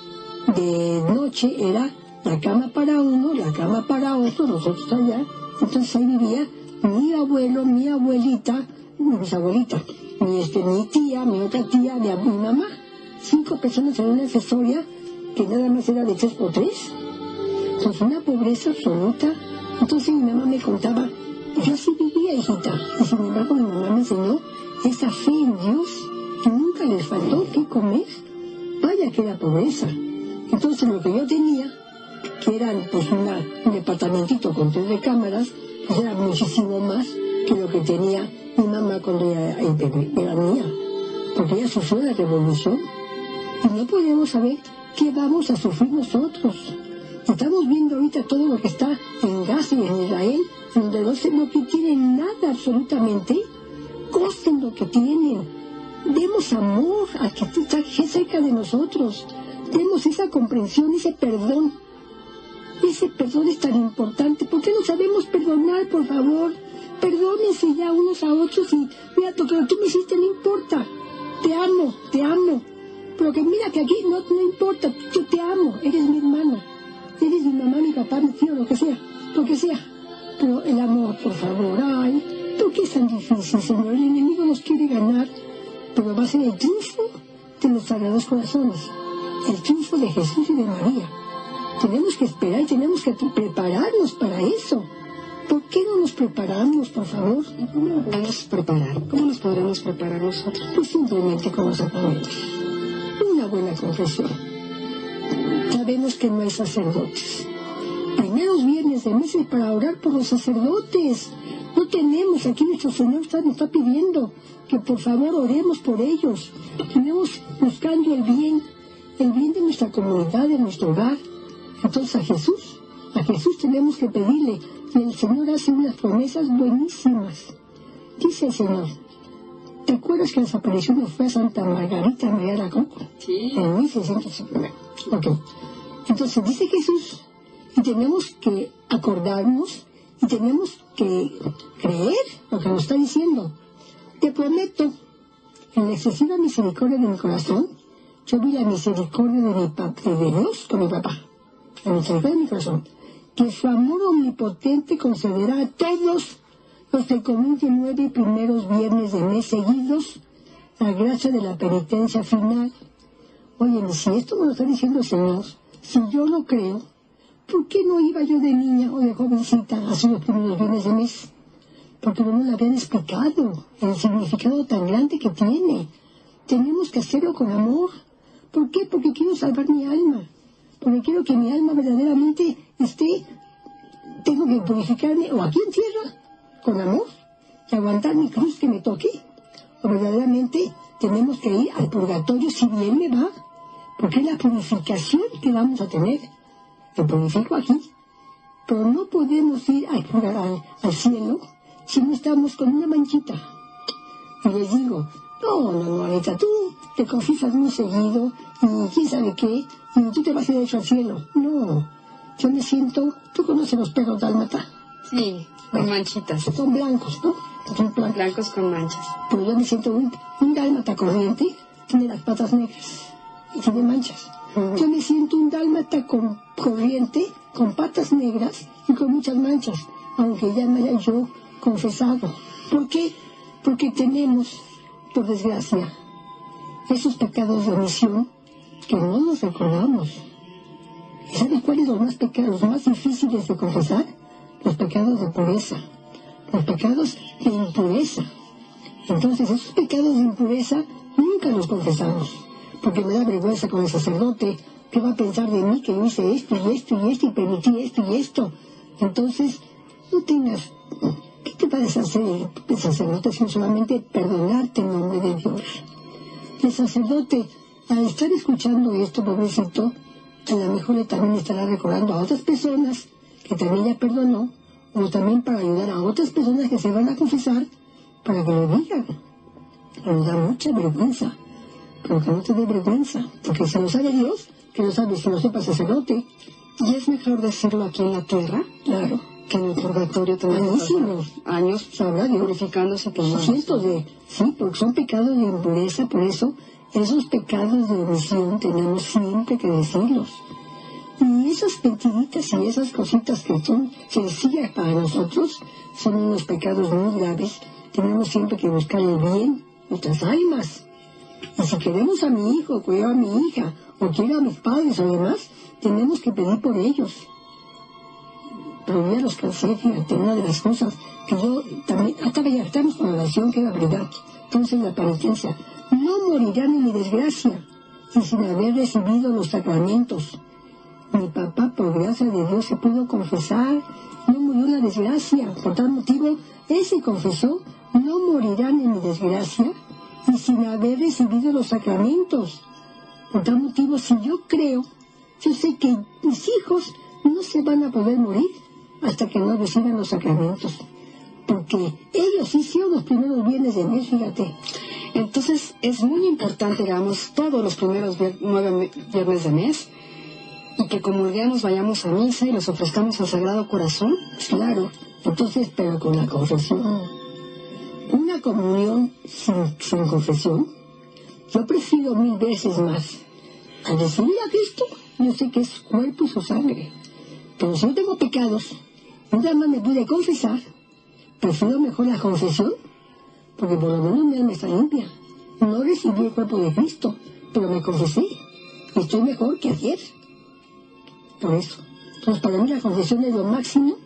de noche era la cama para uno, la cama para otro, nosotros allá. Entonces ahí vivía mi abuelo, mi abuelita, mis abuelitas, mi tía, mi otra tía, mi mamá. 5 personas en una accesoria que nada más era de 3x3. Entonces una pobreza absoluta. Entonces mi mamá me contaba, yo así vivía, hijita. Y sin embargo mi mamá me enseñó esa fe en Dios, que nunca les faltó que comer. Vaya que era pobreza. Entonces lo que yo tenía, que eran pues un departamentito con 3 recámaras, pues era muchísimo más que lo que tenía mi mamá cuando era niña, porque ella sufrió la revolución. Y no podemos saber qué vamos a sufrir nosotros. Estamos viendo ahorita todo lo que está en Gaza y en Israel, donde no tienen nada absolutamente, gocen lo que tienen. Demos amor al que está cerca de nosotros. Demos esa comprensión, ese perdón. Ese perdón es tan importante. ¿Por qué no sabemos perdonar, por favor? Perdónense ya unos a otros y mira, lo que tú me hiciste no importa. Te amo, te amo. Pero que mira que aquí no importa, yo te amo, eres mi hermana. Eres mi mamá, mi papá, mi tío, lo que sea. Pero el amor, por favor, ay, ¿por qué es tan difícil, Señor? El enemigo nos quiere ganar, pero va a ser el triunfo de los sagrados corazones, el triunfo de Jesús y de María. Tenemos que esperar y tenemos que prepararnos para eso. ¿Por qué no nos preparamos, por favor? ¿Y cómo nos podemos preparar? ¿Cómo nos podremos preparar nosotros? Pues simplemente con los sacramentos. Una buena confesión. Sabemos que no hay sacerdotes. Primeros viernes de meses para orar por los sacerdotes. No tenemos, aquí nuestro Señor nos está pidiendo que por favor oremos por ellos. Tenemos buscando el bien de nuestra comunidad, de nuestro hogar. Entonces a Jesús tenemos que pedirle, y el Señor hace unas promesas buenísimas. Dice el Señor, ¿te acuerdas que las apariciones fue a Santa Margarita María de Alacoque? Sí. En 1609. Ok. Entonces dice Jesús, y tenemos que acordarnos, y tenemos que creer lo que nos está diciendo. Te prometo, en la excesiva misericordia de mi corazón, yo vi la misericordia de Dios con mi papá. La misericordia de mi corazón. Que su amor omnipotente concederá a todos los que comulguen 9 primeros viernes de mes seguidos la gracia de la penitencia final. Oye, si esto me lo está diciendo el Señor, si yo lo creo, ¿por qué no iba yo de niña o de jovencita a hacer los primeros viernes de mes? Porque no me lo habían explicado, el significado tan grande que tiene. Tenemos que hacerlo con amor. ¿Por qué? Porque quiero salvar mi alma. Porque quiero que mi alma verdaderamente tengo que purificarme o aquí en tierra, con amor, y aguantar mi cruz que me toque. O verdaderamente tenemos que ir al purgatorio si bien me va, porque es la purificación que vamos a tener. Me purifico aquí, pero no podemos ir al cielo si no estamos con una manchita. Y les digo, no, Anita, tú te confiesas muy seguido y quién sabe qué, y tú te vas derecho al cielo. No, yo me siento, tú conoces los perros dálmata. Sí, con manchitas. Son blancos, ¿no? Son blancos con manchas. Pero yo me siento un dálmata corriente, tiene las patas negras y tiene manchas. Yo me siento un dálmata corriente, con patas negras y con muchas manchas, aunque ya me haya yo confesado. ¿Por qué? Porque tenemos, por desgracia, esos pecados de omisión que no nos recordamos. ¿Y sabe cuáles son los más difíciles de confesar? Los pecados de pureza, los pecados de impureza. Entonces, esos pecados de impureza nunca los confesamos, porque me da vergüenza con el sacerdote, que va a pensar de mí que yo hice esto y esto y esto y permití esto y esto. Entonces, no tengas... ¿Qué te va a deshacer el sacerdote sino solamente perdonarte en nombre de Dios? El sacerdote, al estar escuchando esto, pobrecito, a lo mejor también estará recordando a otras personas que también ya perdonó, o también para ayudar a otras personas que se van a confesar, para que lo digan. Nos da mucha vergüenza, pero que no te dé vergüenza, porque si lo sabe Dios, que lo sabe si lo sepa el sacerdote. ¿Y es mejor decirlo aquí en la tierra? Claro. Que en el purgatorio también años sabrá Dios, purificándose por cientos sí, porque son pecados de impureza, por eso esos pecados de omisión tenemos siempre que decirlos. Y esas mentiritas y esas cositas que son sencillas para nosotros son unos pecados muy graves. Tenemos siempre que buscar el bien de nuestras almas. Y si queremos a mi hijo, quiero a mi hija, o quiero a mis padres o demás, tenemos que pedir por ellos. Pero ya los cansé, fíjate, una de las cosas que yo también, ya estamos con la oración que era verdad. Entonces la penitencia, no morirán en mi desgracia, y sin haber recibido los sacramentos. Mi papá, por gracia de Dios, se pudo confesar, no murió en la desgracia. Por tal motivo, él se confesó no morirán en mi desgracia y sin haber recibido los sacramentos. Por tal motivo, si yo creo, yo sé que mis hijos no se van a poder morir hasta que no reciban los sacramentos, porque ellos hicieron los primeros viernes de mes, fíjate. Entonces es muy importante que hagamos todos los primeros 9 viernes de mes y que comulguemos, vayamos a misa y los ofrezcamos al Sagrado Corazón. Claro, entonces, pero con la confesión. Una comunión sin confesión, yo prefiero 1000 veces más. Al recibir a Cristo, yo sé que es cuerpo y su sangre. Pero si yo tengo pecados, nada más me pude confesar, prefiero mejor la confesión, porque por lo menos mi alma está limpia. No recibí el cuerpo de Cristo, pero me confesé. Y estoy mejor que ayer. Por eso. Entonces, para mí la confesión es lo máximo.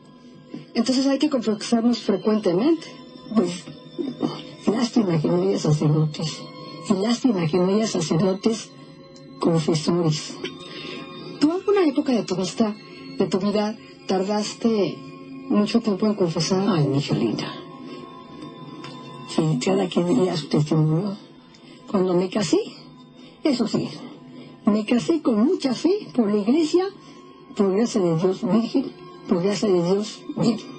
Entonces hay que confesarnos frecuentemente. Pues, lástima que no haya sacerdotes. Y lástima que no haya sacerdotes confesores. ¿Tú alguna época de tu vida tardaste mucho tiempo en confesar? Ay, mi hija linda. Sí, cada quien diría su testimonio. Cuando me casé, eso sí, me casé con mucha fe por la iglesia, por gracia de Dios virgen, por gracia de Dios virgen.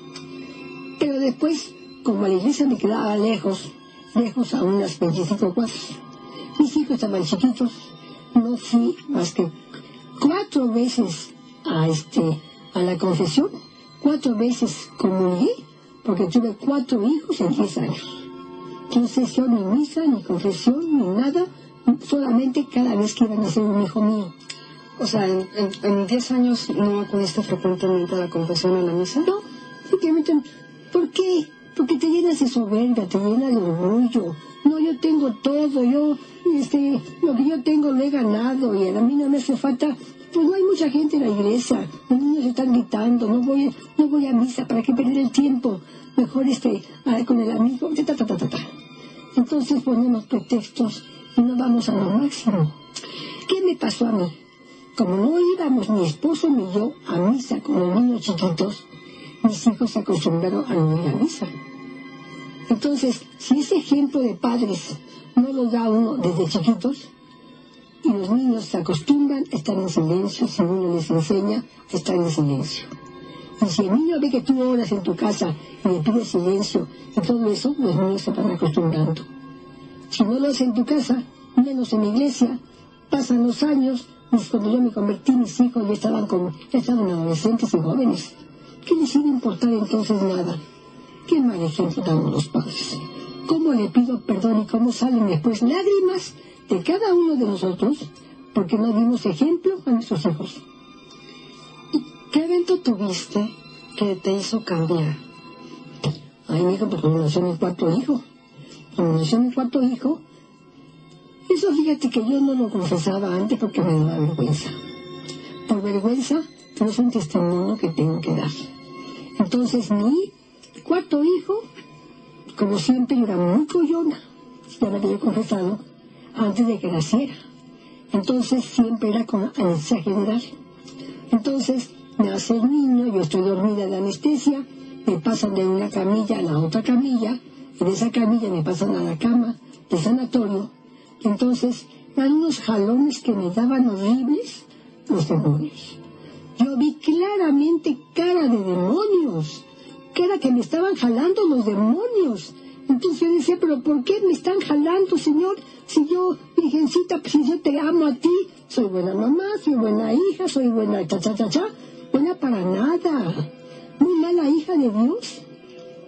Pero después, como la iglesia me quedaba lejos a unas 25 cuadras, mis hijos estaban chiquitos, no fui más que 4 veces a la confesión, 4 veces comulgué, porque tuve 4 hijos en 10 años. Entonces yo ni misa, ni confesión, ni nada, solamente cada vez que iban a ser un hijo mío. O sea, en 10 años no acudiste frecuentemente a la confesión, a la misa. No, simplemente, ¿por qué? Porque te llenas de soberbia, te llenas de orgullo. No, yo tengo todo, lo que yo tengo lo he ganado y a mí no me hace falta. Pues no hay mucha gente en la iglesia, los niños están gritando, no voy a misa, ¿para qué perder el tiempo? Mejor con el amigo, Entonces ponemos pretextos y no vamos a lo máximo. ¿Qué me pasó a mí? Como no íbamos mi esposo ni yo a misa con los niños chiquitos, mis hijos se acostumbraron a no ir a misa. Entonces, si ese ejemplo de padres no lo da uno desde chiquitos, y los niños se acostumbran a estar en silencio, si uno les enseña a estar en silencio. Y si el niño ve que tú oras en tu casa y le pides silencio y todo eso, los niños se van acostumbrando. Si no lo haces en tu casa, menos en la iglesia, pasan los años, y cuando yo me convertí, mis hijos ya estaban adolescentes y jóvenes. ¿Qué les iba a importar entonces nada? Qué mal ejemplo damos los padres. ¿Cómo le pido perdón y cómo salen después lágrimas de cada uno de nosotros porque no dimos ejemplo a nuestros hijos? ¿Qué evento tuviste que te hizo cambiar? Ay, mi hijo, pues cuando nació mi 4 hijo. Cuando nació mi 4 hijo, eso fíjate que yo no lo confesaba antes porque me daba vergüenza. Por vergüenza, pero es un testimonio que tengo que dar. Entonces, mi 4 hijo, como siempre, yo era muy collona, ya me había confesado, antes de que naciera. Entonces, siempre era con anestesia general. Entonces, nace el niño, yo estoy dormida de anestesia, me pasan de una camilla a la otra camilla, y de esa camilla me pasan a la cama del sanatorio. Entonces, eran unos jalones que me daban horribles los demonios. Yo vi claramente cara de demonios, cara que me estaban jalando los demonios. Entonces yo decía, pero ¿por qué me están jalando, Señor? Si yo, Virgencita, pues si yo te amo a ti, soy buena mamá, soy buena hija, soy buena buena para nada, muy mala hija de Dios.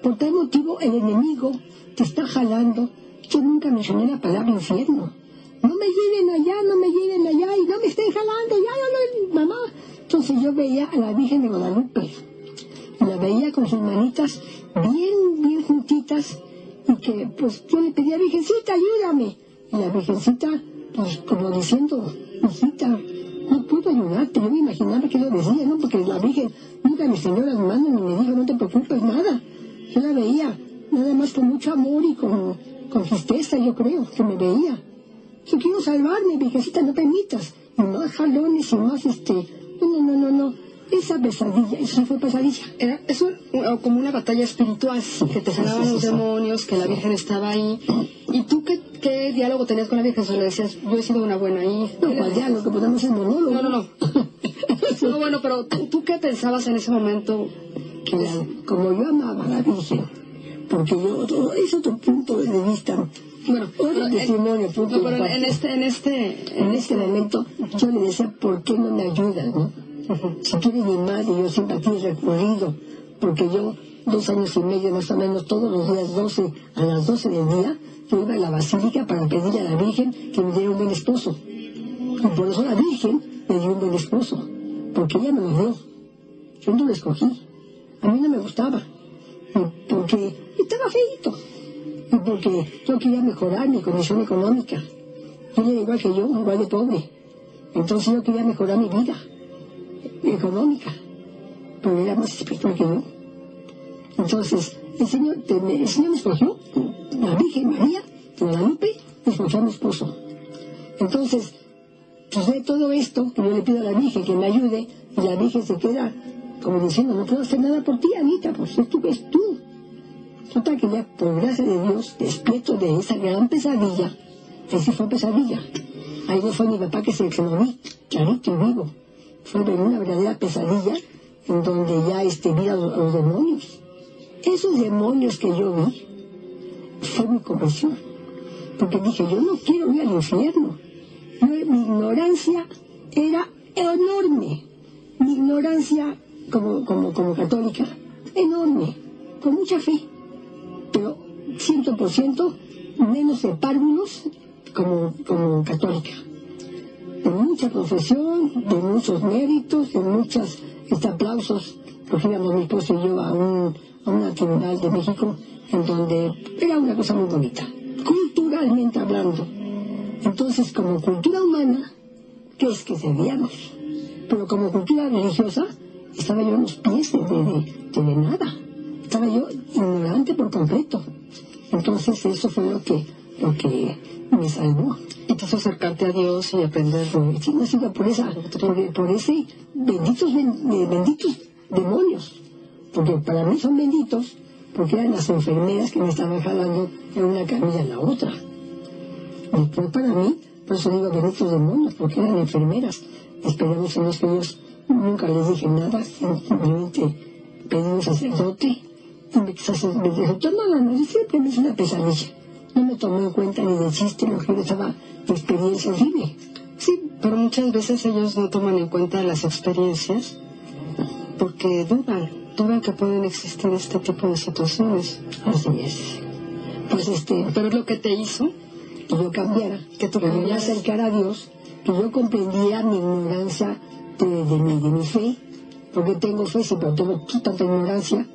Por tal motivo el enemigo te está jalando. Yo nunca mencioné la palabra infierno. No me lleven allá y no me estén jalando, mamá. Entonces yo veía a la Virgen de Guadalupe, la veía con sus manitas bien juntitas, y que pues yo le pedía, Virgencita, ayúdame. Y la Virgencita, pues como diciendo, hijita, no puedo ayudarte. Yo me imaginaba que lo decía, ¿no? Porque la Virgen nunca me extendió las manos ni me dijo, no te preocupes, nada. Yo la veía, nada más con mucho amor y con tristeza, yo creo, que me veía. Yo quiero salvarme, Virgencita, no permitas. Y más jalones y más, no. esa pesadilla, eso sí fue pesadilla. Era eso como una batalla espiritual, que te jalaban los demonios, que la Virgen estaba ahí. ¿Y tú qué diálogo tenías con la Virgen? Solo decías, yo he sido una buena hija. No, pues ya lo que podemos es monólogo. No. No, bueno, pero ¿tú qué pensabas en ese momento? Como yo amaba a la Virgen, porque yo, es otro punto de vista. Bueno, otro testimonio, punto no, pero en este momento yo le decía, ¿por qué no me ayudas, no? Si tú eres mi madre, yo siempre a ti he recurrido, porque yo 2 años y medio más o menos, todos los días a las 12 del día, yo iba a la basílica para pedirle a la Virgen que me diera un buen esposo. Y por eso la Virgen me dio un buen esposo, porque ella me lo dio. Yo no lo escogí. A mí no me gustaba, porque estaba feíto, y porque yo quería mejorar mi condición económica. Él era igual que yo, igual de pobre. Entonces yo quería mejorar mi vida económica, pero era más espiritual que yo. Entonces el Señor me escogió, la Virgen María de Guadalupe me escogió a mi esposo. Entonces, pues de todo esto, que yo le pido a la Virgen que me ayude, y la Virgen se queda como diciendo, no puedo hacer nada por ti, Anita, pues tú ves tú. Total que ya, por gracia de Dios, despierto de esa gran pesadilla. Esa fue pesadilla. Ahí no fue mi papá que lo vi, clarito y vivo. Fue una verdadera pesadilla en donde ya vi a los demonios. Esos demonios que yo vi fue mi conversión. Porque dije, yo no quiero ir al infierno. Mi ignorancia era enorme. Mi ignorancia como católica, enorme, con mucha fe, pero 100% menos de párvulos como católica. De mucha profesión, de muchos méritos, de muchos aplausos, porque íbamos mi esposo y yo a una tribunal de México, en donde era una cosa muy bonita, culturalmente hablando. Entonces, como cultura humana, ¿qué es que debíamos? Pero como cultura religiosa, estaba yo en los pies de nada. Estaba yo ignorante por completo. Entonces eso fue lo que me salvó. Y te hizo acercarte a Dios y aprender. Sí, no ha sido por ese benditos demonios. Porque para mí son benditos, porque eran las enfermeras que me estaban jalando de una camilla a la otra. Y pues para mí, por eso digo benditos demonios, porque eran enfermeras. Esperamos en los que Dios. Nunca les dije nada, simplemente pedí un sacerdote y me dijo, no, siempre me hizo una pesadilla. No me tomó en cuenta ni de chiste lo que yo estaba de experiencia horrible. Sí, pero muchas veces ellos no toman en cuenta las experiencias porque dudan que pueden existir este tipo de situaciones. Así es. Pues pero es lo que te hizo que yo cambiara, que me acercara a Dios, que yo comprendía mi ignorancia de mi fe, porque tengo fe, sí, pero tengo tanta ignorancia.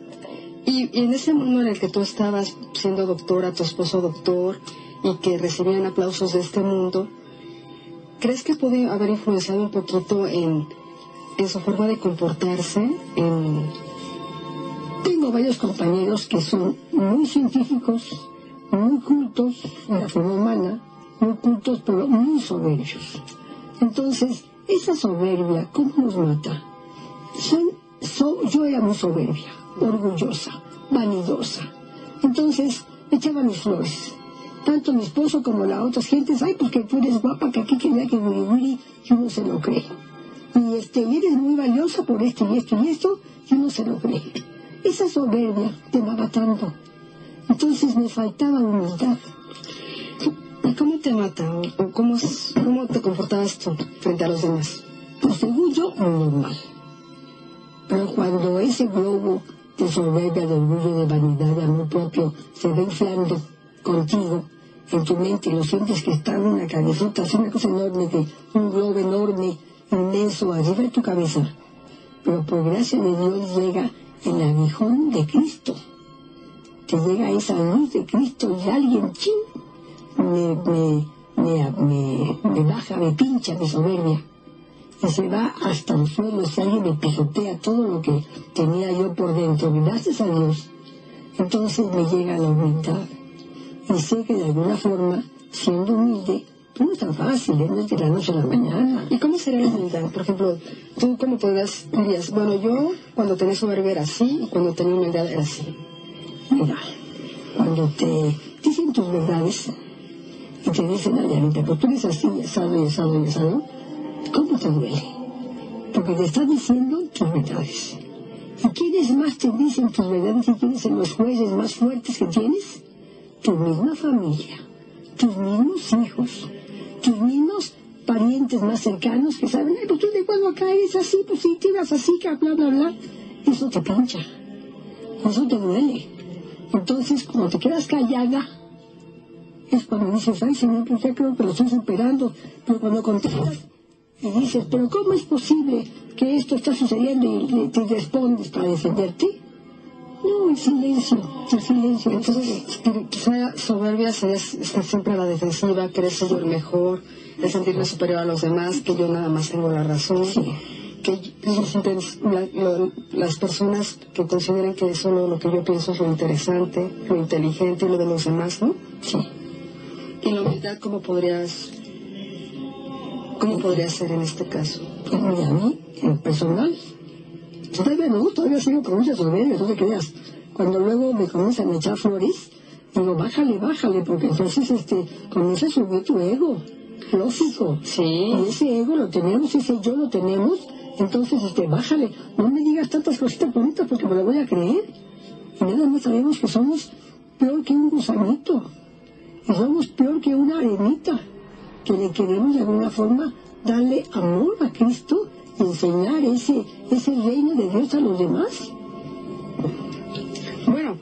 Y en ese mundo en el que tú estabas siendo doctora, tu esposo doctor, y que recibían aplausos de este mundo, ¿crees que puede haber influenciado un poquito en su forma de comportarse? Tengo varios compañeros que son muy científicos, muy cultos en la forma humana, muy cultos pero muy soberbios. Entonces, esa soberbia, ¿cómo nos mata? Yo era muy soberbia, orgullosa, vanidosa. Entonces, me echaban mis flores. Tanto mi esposo como las otras gentes, ay, porque tú eres guapa, que aquí, que allá, que wiri, y uno se lo cree. Y eres muy valiosa por esto y esto y esto, y uno se lo cree. Esa soberbia te va matando. Entonces me faltaba humildad. ¿Y cómo te mata? ¿O cómo te comportabas tú frente a los demás? Pues según yo, normal. Pero cuando ese globo de soberbia, de orgullo, de vanidad, de amor propio, se va inflando contigo, en tu mente, lo sientes que está en una cabezota, es una cosa enorme, un globo enorme, inmenso, arriba de tu cabeza. Pero por gracia de Dios llega el aguijón de Cristo. Te llega esa luz de Cristo y alguien, ¡chin!, me baja, me pincha mi soberbia. Y se va hasta el suelo, si alguien me pisotea todo lo que tenía yo por dentro, gracias a Dios. Entonces me llega la humildad. Y sé que de alguna forma, siendo humilde, No es tan fácil, no es de la noche a la mañana. ¿Y cómo sería la humildad? Por ejemplo, tú cómo dirías, bueno, yo cuando tenía soberbia era así y cuando tenía humildad era así. Mira, cuando te dicen tus verdades y te dicen, ay, Anita, pero tú eres así, asado y asado y asado, ¿cómo te duele? Porque te están diciendo tus verdades. ¿Y quiénes más te dicen tus verdades y quiénes son los jueces más fuertes que tienes? Tu misma familia, tus mismos hijos, tus mismos parientes más cercanos que saben, ay, pues tú de cuando acá eres así, pues si te vas así, que bla, bla, bla. Eso te pincha, eso te duele. Entonces, cuando te quedas callada, es cuando dices, ay, Señor, pues ya creo que lo estoy superando. Pero cuando contestas y dices, pero ¿cómo es posible que esto está sucediendo? Y te respondes para defenderte. No, el silencio, el silencio. Entonces, soberbia sería estar siempre a la defensiva, querer ser yo el mejor, de sentirme superior a los demás, que yo nada más tengo la razón. Sí. Que las personas que consideren que solo lo que yo pienso es lo interesante, lo inteligente y lo de los demás, ¿no? Sí. ¿Y la humildad cómo podría ser en este caso? Pues mira, a mí, en lo personal, todavía sigo con mucha soberbia, no te creas. Cuando luego me comienzan a echar flores, digo, bájale, porque entonces comienza a subir tu ego, lógico. Sí. Y ese ego lo tenemos, ese yo lo tenemos, entonces bájale, no me digas tantas cositas bonitas porque me lo voy a creer. Y nada más sabemos que somos peor que un gusanito, y somos peor que una arenita, que le queremos de alguna forma darle amor a Cristo y enseñar ese reino de Dios a los demás. Bueno,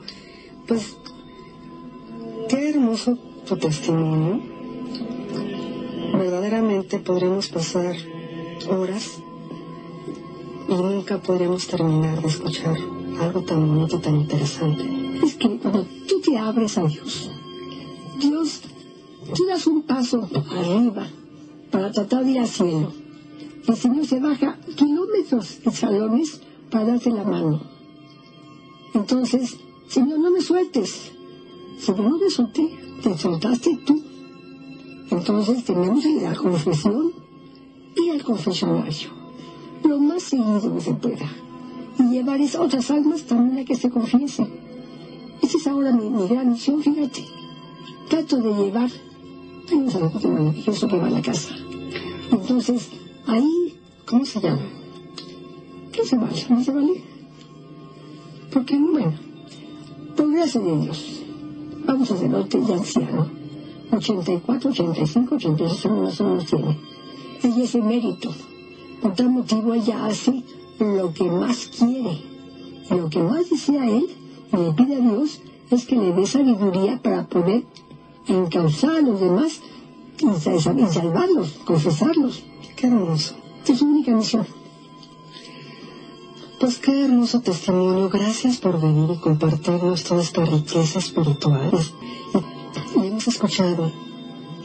pues qué hermoso tu testimonio. Verdaderamente podríamos pasar horas y nunca podríamos terminar de escuchar algo tan bonito y tan interesante. Es que cuando tú te abres a Dios, tú das un paso arriba para tratar de ir al cielo. El Señor se baja kilómetros de escalones para darte la mano. Entonces, Señor, no me sueltes. Señor, no me solté, te soltaste tú. Entonces tenemos que ir a la confesión y al confesionario lo más seguido que se pueda, y llevar esas otras almas también a que se confiesen. Esa es ahora mi gran misión, fíjate. Trato de llevar, hay un sacerdote maravilloso que va a la casa. Entonces, ahí, ¿cómo se llama? ¿Qué se vale? ¿No se vale? Porque, bueno, por gracia de Dios, vamos a sacerdote ya anciano, 84, 85, 86 años nos tiene. Ella es emérito. Por tal motivo ella hace lo que más quiere. Y lo que más desea él, y le pide a Dios, es que le dé sabiduría para poder encauzar a los demás y salvarlos, confesarlos. Qué hermoso. Es su única misión. Pues qué hermoso testimonio. Gracias por venir y compartirnos toda esta riqueza espiritual. Y hemos escuchado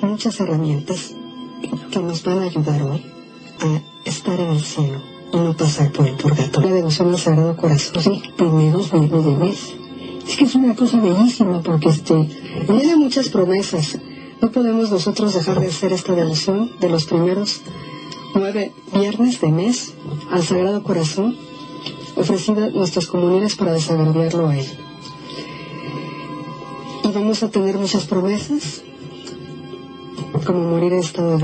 muchas herramientas que nos van a ayudar hoy a estar en el cielo y no pasar por el purgatorio. La devoción al Sagrado Corazón. Sí, primeros viernes de mes. Es que es una cosa bellísima porque tiene muchas promesas. No podemos nosotros dejar de hacer esta devoción de los primeros 9 viernes de mes al Sagrado Corazón, ofrecida nuestras comuniones para desagraviarlo a él. Y vamos a tener muchas promesas, como morir en estado de